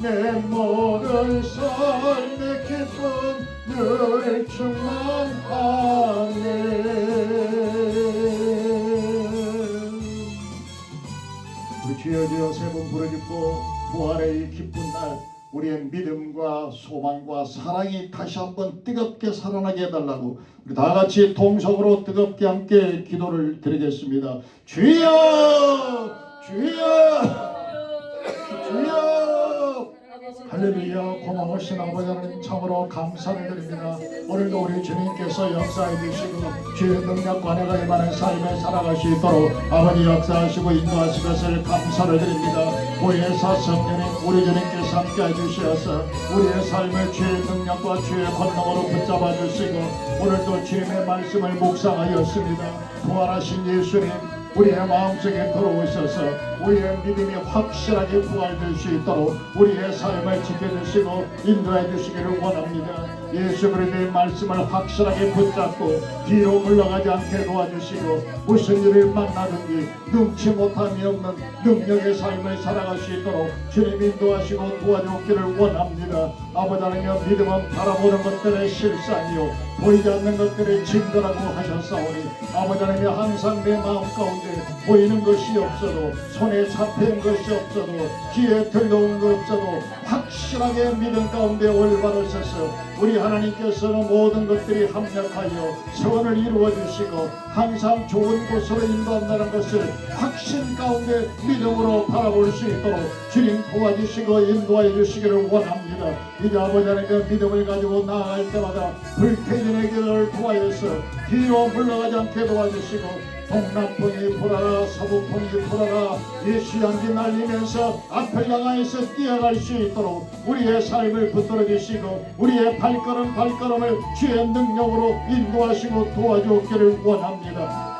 내 모든 삶의 기쁨 늘 충만하네. 우리 주여 주여 세 번 부르짖고 부활의 이 기쁜 날 우리의 믿음과 소망과 사랑이 다시 한번 뜨겁게 살아나게 해달라고 우리 다 같이 통성으로 뜨겁게 함께 기도를 드리겠습니다. 주여 주여 주여 할렐루야. 고마우신 아버지 하나님 참으로 감사를 드립니다. 오늘도 우리 주님께서 역사해 주시고 주의 능력과 내가 임하는 삶에 살아가시도록 아버지 역사하시고 인도하신 것을 감사를 드립니다. 보혜사 성령님 우리 주님께서 함께해 주시어서 우리의 삶을 주의 능력과 주의 권능으로 붙잡아 주시고 오늘도 주님의 말씀을 묵상하였습니다. 부활하신 예수님 우리의 마음속에 들어오셔서 우리의 믿음이 확실하게 부활될 수 있도록 우리의 삶을 지켜주시고 인도해 주시기를 원합니다. 예수 그리스도의 말씀을 확실하게 붙잡고 뒤로 물러가지 않게 도와주시고 무슨 일을 만나든지 능치 못함이 없는 능력의 삶을 살아갈 수 있도록 주님 인도하시고 도와주기를 원합니다. 아버지 하나님 믿음은 바라보는 것들의 실상이요 보이지 않는 것들의 증거라고 하셨사오니 아버지 하나님 항상 내 마음 가운데 보이는 것이 없어도 손에 잡힌 것이 없어도 귀에 들려오는 것 없어도 확실하게 믿음 가운데 올바르셔서 우리 하나님께서는 모든 것들이 합력하여 소원을 이루어 주시고 항상 좋은 곳으로 인도한다는 것을 확신 가운데 믿음으로 바라볼 수 있도록 주님 도와주시고 인도해 주시기를 원합니다. 이제 아버지 하나님의 믿음을 가지고 나아갈 때마다 불태진의 길을 도와여서 뒤로 물러가지 않게 도와주시고 동남풍이 불어라 서북풍이 불어라 예수 향기 날리면서 앞을 향하여서 뛰어갈 수 있도록 우리의 삶을 붙들어 주시고 우리의 발걸음을 주의 능력으로 인도하시고 도와주기를 원합니다.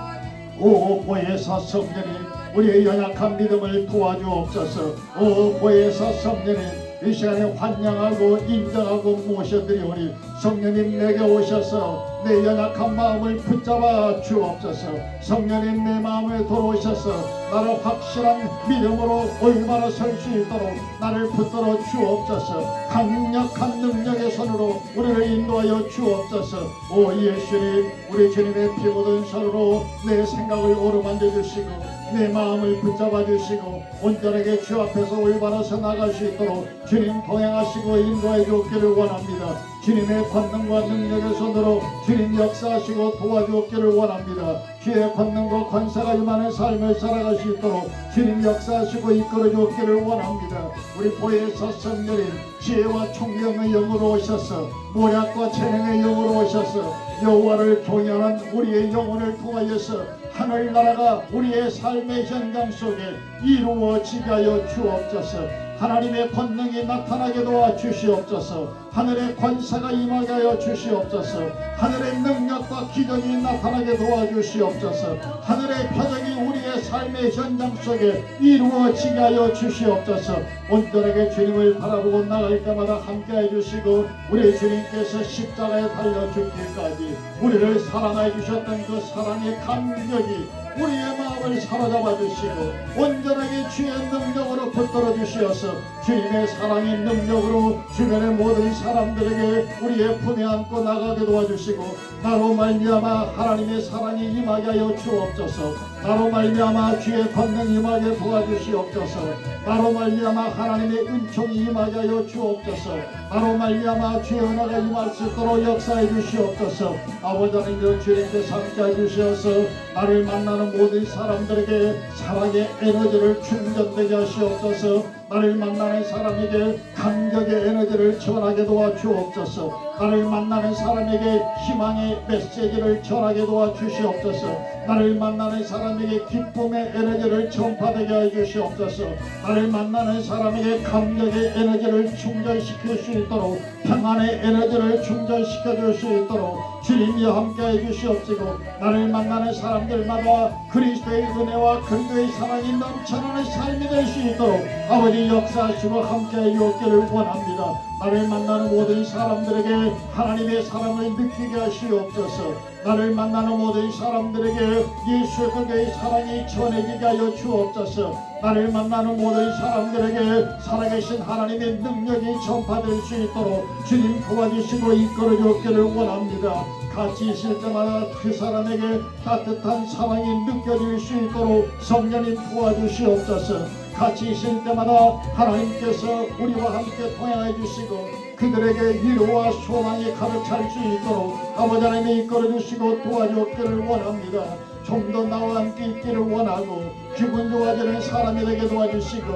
오 보혜사 성령님 우리의 연약한 믿음을 도와주옵소서. 오 보혜사 성령님 이 시간에 환영하고 인정하고 모셔드리오니 성령님 내게 오셔서 내 연약한 마음을 붙잡아 주옵소서. 성령님 내 마음에 들어오셔서 나를 확실한 믿음으로 올바로 설 수 있도록 나를 붙들어 주옵소서. 강력한 능력의 손으로 우리를 인도하여 주옵소서. 오 예수님 우리 주님의 피 묻은 손으로 내 생각을 오르만져 주시고 내 마음을 붙잡아 주시고 온전하게 주 앞에서 올바라서 나갈 수 있도록 주님 동행하시고 인도해 주기를 원합니다. 주님의 권능과 능력의 손으로 주님 역사하시고 도와주기를 원합니다. 주의 권능과 권세가 임하는 삶을 살아갈 수 있도록 주님 역사하시고 이끌어 주기를 원합니다. 우리 보혜사 성령님 지혜와 총명의 영으로 오셔서 모략과 재능의 영으로 오셔서 여호와를 경외하는 우리의 영혼을 통하여서 하늘나라가 우리의 삶의 현장 속에 이루어지게 하여 주옵소서. 하나님의 권능이 나타나게 도와주시옵소서. 하늘의 권세가 임하게 하여 주시옵소서. 하늘의 능력과 기적이 나타나게 도와주시옵소서. 하늘의 표적이 우리의 삶의 현장 속에 이루어지게 하여 주시옵소서. 온전하게 주님을 바라보고 나갈 때마다 함께해 주시고 우리 주님께서 십자가에 달려 죽기까지 우리를 사랑해 주셨던 그 사랑의 감격이 우리의 마음을 사로잡아 주시고 온전하게 주의 능력으로 붙들어 주시어서 주님의 사랑의 능력으로 주변의 모든 사람들에게 우리의 품에 안고 나가게 도와주시고 나로 말미암아 하나님의 사랑이 임하게 하여 주옵소서. 나로 말미암아 주의 권능이 임하게 도와주시옵소서. 나로 말미암아 하나님의 은총이 임하게 하여 주옵소서. 나로 말미암아 주의 은혜가 임할 수 있도록 역사해 주시옵소서. 아버지 하나님 주님께서 함께해 주셔서 나를 만나는 모든 사람들에게 사랑의 에너지를 충전되게 하시옵소서. 나를 만나는 사람에게 감격의 에너지를 전하게 도와주옵소서. 나를 만나는 사람에게 희망의 메시지를 전하게 도와주시옵소서. 나를 만나는 사람에게 기쁨의 에너지를 전파되게 해주시옵소서. 나를 만나는 사람에게 감격의 에너지를 충전시킬 수 있도록 평안의 에너지를 충전시켜 줄 수 있도록 주님이 함께 해주시옵시고 나를 만나는 사람들마다 그리스도의 은혜와 그리스도의 사랑이 넘쳐나는 삶이 될 수 있도록 아버지 하나님이 역사하시고 함께해 주옵기를 원합니다. 나를 만나는 모든 사람들에게 하나님의 사랑을 느끼게 하시옵소서. 나를 만나는 모든 사람들에게 예수 그리스도의 사랑이 전해지게 하여 주옵소서. 나를 만나는 모든 사람들에게 살아계신 하나님의 능력이 전파될 수 있도록 주님 도와주시고 이끌어 주옵기를 원합니다. 같이 있을 때마다 그 사람에게 따뜻한 사랑이 느껴질 수 있도록 성령님 도와주시옵소서. 같이 있을 때마다 하나님께서 우리와 함께 동행해 주시고 그들에게 위로와 소망이 가득 찰 수 있도록 아버지 하나님이 이끌어 주시고 도와주옵기를 원합니다. 좀 더 나와 함께 있기를 원하고 기분 좋아지는 사람이 되게 도와주시고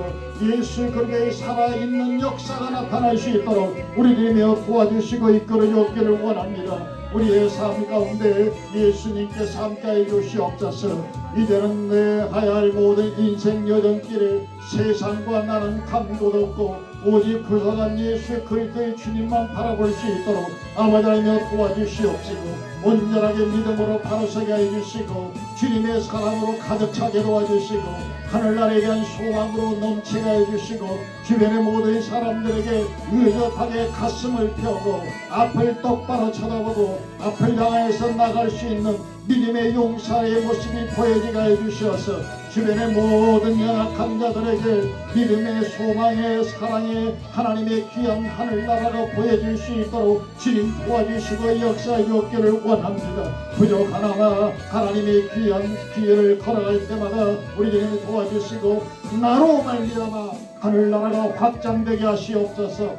예수 그리스도의 살아있는 역사가 나타날 수 있도록 우리들이며 도와주시고 이끌어 주옵기를 원합니다. 우리의 삶 가운데 예수님께서 함께해 주시옵소서. 이제는 내 가야 할 모든 인생 여정길에 세상과 나는 감도도 없고 오직 부서간 예수 그리스도의 주님만 바라볼 수 있도록 아버지 하나님 도와주시옵시고 온전하게 믿음으로 바로서게 해주시고 주님의 사랑으로 가득 차게 도와주시고 하늘나라에 대한 소망으로 넘치게 해주시고 주변의 모든 사람들에게 의젓하게 가슴을 펴고 앞을 똑바로 쳐다보고 앞을 향해서 나갈 수 있는 믿음의 용사의 모습이 보여지게 해주셔서 주변의 모든 연약한 자들에게 믿음의 소망의 사랑의 하나님의 귀한 하늘나라가 보여질 수 있도록 주님 도와주시고 역사해 주옵기를 원합니다. 부족하나마 하나님의 귀한 기회를 걸어갈 때마다 우리 주님이 도와주시고 나로 말미암아 하늘나라가 확장되게 하시옵소서.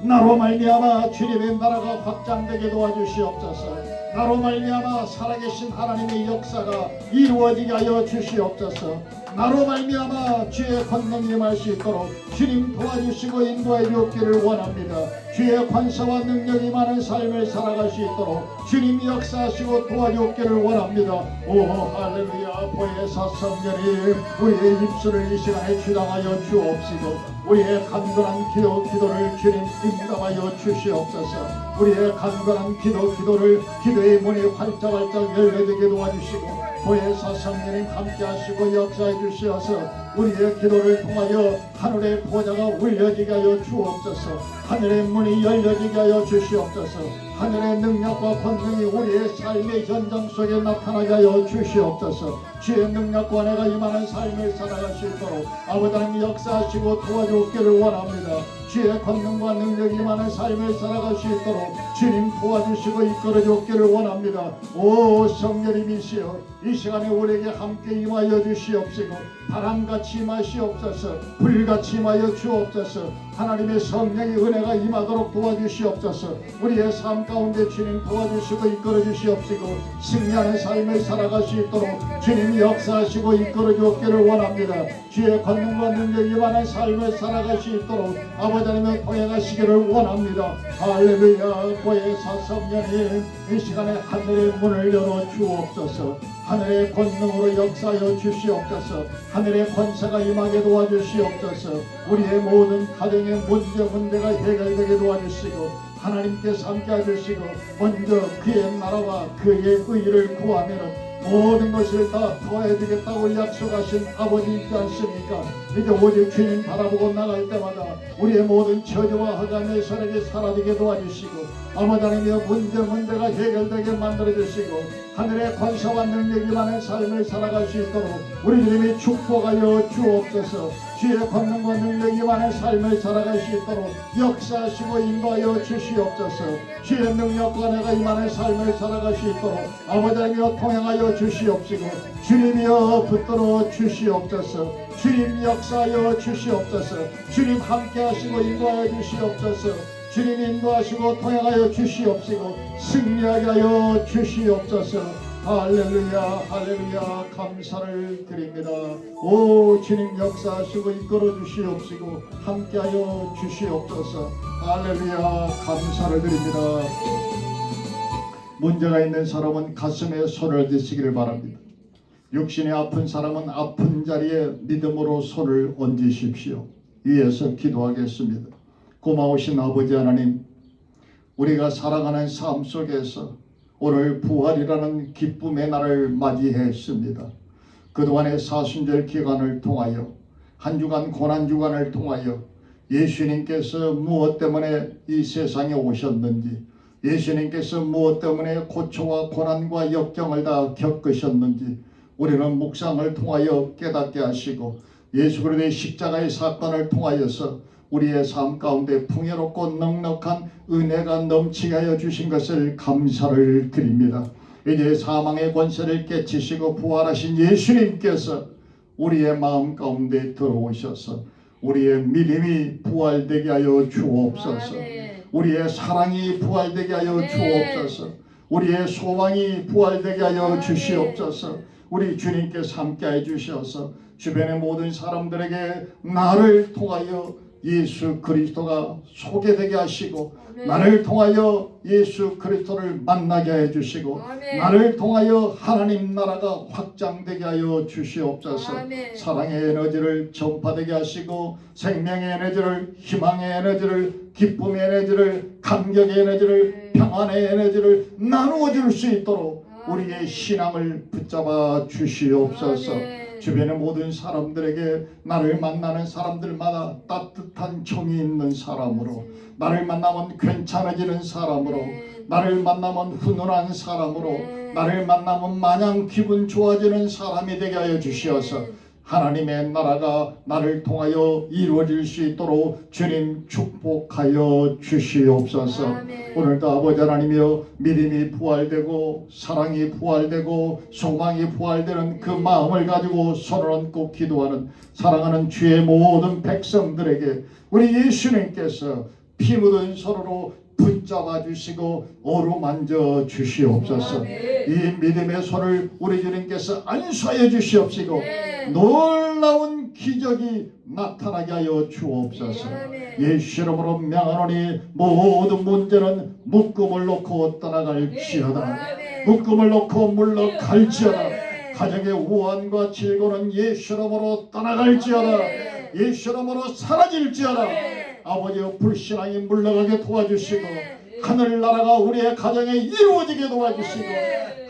나로 말미암아 주님의 나라가 확장되게 도와주시옵소서. 나로 말미암아 살아계신 하나님의 역사가 이루어지게 하여 주시옵소서. 나로 말미암아 주의 권능이 임할 수 있도록 주님 도와주시고 인도해 주옵기를 원합니다. 주의 권세와 능력이 많은 삶을 살아갈 수 있도록 주님 역사하시고 도와주옵기를 원합니다. 오 할렐루야. 보혜사 성령님 우리의 입술을 이 시간에 주장하여 주옵시고 우리의 간절한 기도를 주님 응답하여 주시옵소서. 우리의 간절한 기도를 기도의 문이 활짝활짝 열려지게 도와주시고 보혜사 성령님 함께하시고 역사해 주시어서 우리의 기도를 통하여 하늘의 보좌가 울려지게 하여 주옵소서. 하늘의 문이 열려지게 하여 주시옵소서. 하늘의 능력과 권능이 우리의 삶의 현장 속에 나타나게 하여 주시옵소서. 주의 능력과 은혜가 임하는 삶을 살아갈 수 있도록 아버지 하나님 역사하시고 도와주옵기를 원합니다. 주의 권능과 능력이 임하는 삶을 살아갈 수 있도록 주님 도와주시고 이끌어 주옵기를 원합니다. 오 성령님이시여 이 시간에 우리에게 함께 임하여 주시옵시고 바람같이 임하시옵소서. 불같이 임하여 주옵소서. 하나님의 성령의 은혜가 임하도록 도와주시옵소서. 우리의 삶 가운데 주님 도와주시고 이끌어 주시옵시고 승리하는 삶을 살아갈 수 있도록 주님 역사하시고 이끌어 주옵기를 원합니다. 주의 권능과 능력이 임하는 삶을 살아갈 수 있도록 아버지 하나님의 동행하시기를 원합니다. 할렐루야. 보혜사 성령님 이 시간에 하늘의 문을 열어 주옵소서. 하늘의 권능으로 역사하여 주시옵소서. 하늘의 권세가 임하게 도와주시옵소서. 우리의 모든 가정의 문제가 해결되게 도와주시고 하나님께서 함께 해주시고 먼저 그의 나라와 그의 의를 구하면 모든 것을 다 더해주겠다고 약속하신 아버지 있지 않습니까? 이제 오직 주님 바라보고 나갈 때마다 우리의 모든 저주와 허감의 세력이 사라지게 도와주시고 아버지 하나님의 문제가 해결되게 만들어주시고 하늘의 권세와 능력이 많은 삶을 살아갈 수 있도록 우리 주님이 축복하여 주옵소서. 주의 권능과 능력이 많은 삶을 살아갈 수 있도록 역사하시고 인도하여 주시옵소서. 주의 능력과 내가 임하는 삶을 살아갈 수 있도록 아버지 하나님이여 통행하여 주시옵시고 주님이여 붙들어 주시옵소서. 주님 역사하여 주시옵소서. 주님 함께하시고 인도하여 주시옵소서. 주님 인도하시고 통행하여 주시옵시고 승리하게 하여 주시옵소서. 할렐루야 할렐루야 감사를 드립니다. 오 주님 역사하시고 이끌어 주시옵시고 함께하여 주시옵소서. 할렐루야 감사를 드립니다. 문제가 있는 사람은 가슴에 손을 대시기를 바랍니다. 육신이 아픈 사람은 아픈 자리에 믿음으로 손을 얹으십시오. 위에서 기도하겠습니다. 고마우신 아버지 하나님, 우리가 살아가는 삶 속에서 오늘 부활이라는 기쁨의 날을 맞이했습니다. 그동안의 사순절 기간을 통하여 한 주간 고난 주간을 통하여 예수님께서 무엇 때문에 이 세상에 오셨는지, 예수님께서 무엇 때문에 고초와 고난과 역경을 다 겪으셨는지 우리는 묵상을 통하여 깨닫게 하시고, 예수 그리스도의 십자가의 사건을 통하여서 우리의 삶 가운데 풍요롭고 넉넉한 은혜가 넘치게 하여 주신 것을 감사를 드립니다. 이제 사망의 권세를 깨치시고 부활하신 예수님께서 우리의 마음 가운데 들어오셔서 우리의 믿음이 부활되게 하여 주옵소서. 우리의 사랑이 부활되게 하여 주옵소서. 우리의 소망이 부활되게 하여 주시옵소서. 우리 주님께서 함께해 주셔서 주변의 모든 사람들에게 나를 통하여 예수 그리스도가 소개되게 하시고, 나를 통하여 예수 그리스도를 만나게 해주시고, 나를 통하여 하나님 나라가 확장되게 하여 주시옵소서. 사랑의 에너지를 전파되게 하시고, 생명의 에너지를, 희망의 에너지를, 기쁨의 에너지를, 감격의 에너지를, 평안의 에너지를 나누어 줄 수 있도록 우리의 신앙을 붙잡아 주시옵소서. 주변의 모든 사람들에게 나를 만나는 사람들마다 따뜻한 정이 있는 사람으로, 나를 만나면 괜찮아지는 사람으로, 나를 만나면 훈훈한 사람으로, 나를 만나면 마냥 기분 좋아지는 사람이 되게 하여 주시어서 하나님의 나라가 나를 통하여 이루어질 수 있도록 주님 축복하여 주시옵소서. 오늘도 아버지 하나님이여, 믿음이 부활되고 사랑이 부활되고 소망이 부활되는 그 마음을 가지고 손을 얹고 기도하는 사랑하는 주의 모든 백성들에게 우리 예수님께서 피 묻은 손으로 붙잡아 주시고 어루만져 주시옵소서. 이 믿음의 손을 우리 주님께서 안수하여 주시옵시고 놀라운 기적이 나타나게 하여 주옵소서. 예수 이름으로 명하노니 모든 문제는 묶음을 놓고 떠나갈지어다. 묶음을 놓고 물러갈지어다. 가정의 우환과 질고는 예수 이름으로 떠나갈지어다. 예수 이름으로 사라질지어다. 아버지여, 불신앙이 물러가게 도와주시고 하늘나라가 우리의 가정에 이루어지게 도와주시고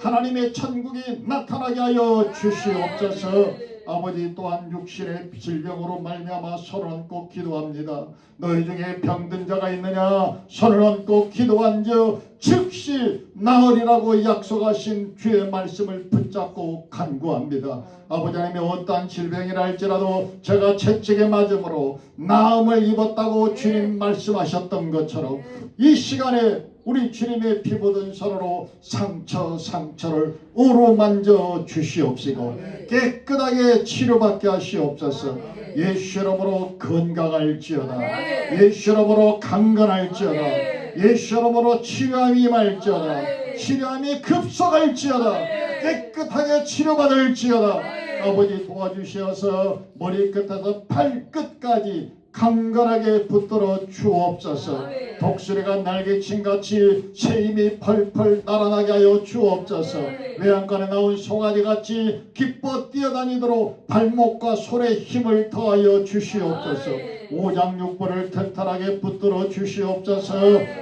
하나님의 천국이 나타나게 하여 주시옵소서. 아버지, 또한 육신의 질병으로 말미암아 손을 얹고 기도합니다. 너희 중에 병든 자가 있느냐? 손을 얹고 기도한즉 즉시 나으리라고 약속하신 주의 말씀을 붙잡고 간구합니다. 아버지 하나님, 어떠한 질병이라 할지라도 제가 채찍에 맞음으로 나음을 입었다고 주님 말씀하셨던 것처럼 이 시간에 우리 주님의 피 묻은 손으로 상처를 어루만져 주시옵시고 깨끗하게 치료받게 하시옵소서. 예수 이름으로 건강할지어다. 예수 이름으로 강건할지어다. 예수 이름으로 치료함이 임할지어다. 치료함이 급속할지어다. 깨끗하게 치료받을지어다. 아버지, 도와주시어서 머리끝에서 발끝까지 강건하게 붙들어 주옵소서. 독수리가 날개친같이 새 힘이 펄펄 날아나게 하여 주옵소서. 외양간에 나온 송아지같이 기뻐 뛰어다니도록 발목과 손에 힘을 더하여 주시옵소서. 오장육부를 튼튼하게 붙들어 주시옵소서.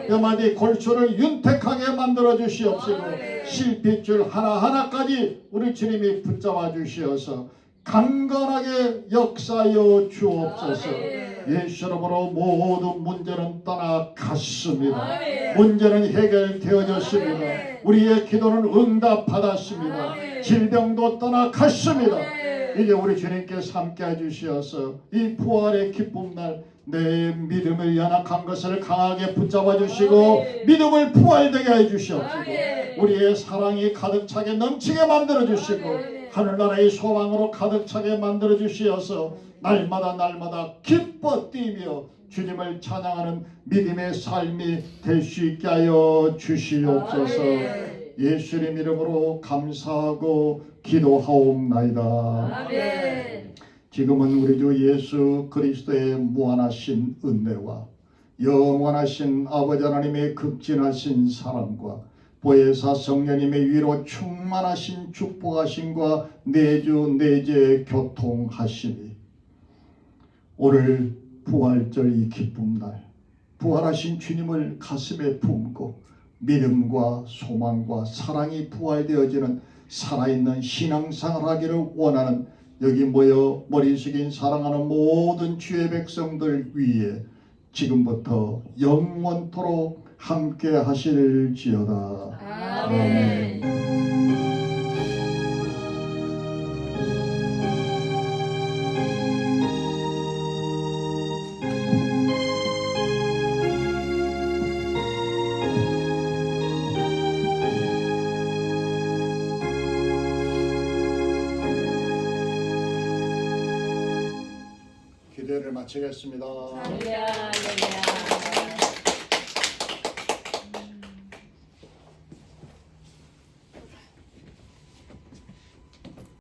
뼈마디 골수를 윤택하게 만들어 주시옵시고 실핏줄 하나하나까지 우리 주님이 붙잡아 주시어서 강건하게 역사하여 주옵소서. 예수 이름으로 모든 문제는 떠나갔습니다. 문제는 해결되어졌습니다. 우리의 기도는 응답받았습니다. 질병도 떠나갔습니다. 이제 우리 주님께서 함께해 주시어서 이 부활의 기쁨날 내 믿음을 연약한 것을 강하게 붙잡아 주시고 믿음을 부활되게 해 주시옵시고 우리의 사랑이 가득 차게 넘치게 만들어 주시고 하늘나라의 소망으로 가득 차게 만들어 주시어서 날마다 기뻐 뛰며 주님을 찬양하는 믿음의 삶이 될 수 있게 하여 주시옵소서. 예수님 이름으로 감사하고 기도하옵나이다. 아멘. 지금은 우리 주 예수 그리스도의 무한하신 은혜와 영원하신 아버지 하나님의 극진하신 사랑과 보혜사 성령님의 위로 충만하신 축복하심과 내주 내재 교통하심이 오늘 부활절 이 기쁨날 부활하신 주님을 가슴에 품고 믿음과 소망과 사랑이 부활되어지는 살아있는 신앙생활 하기를 원하는 여기 모여 머리 숙인 사랑하는 모든 주의 백성들 위에 지금부터 영원토록 함께 하실지어다. 아멘. 기도를 마치겠습니다. 할렐루야, 할렐루야.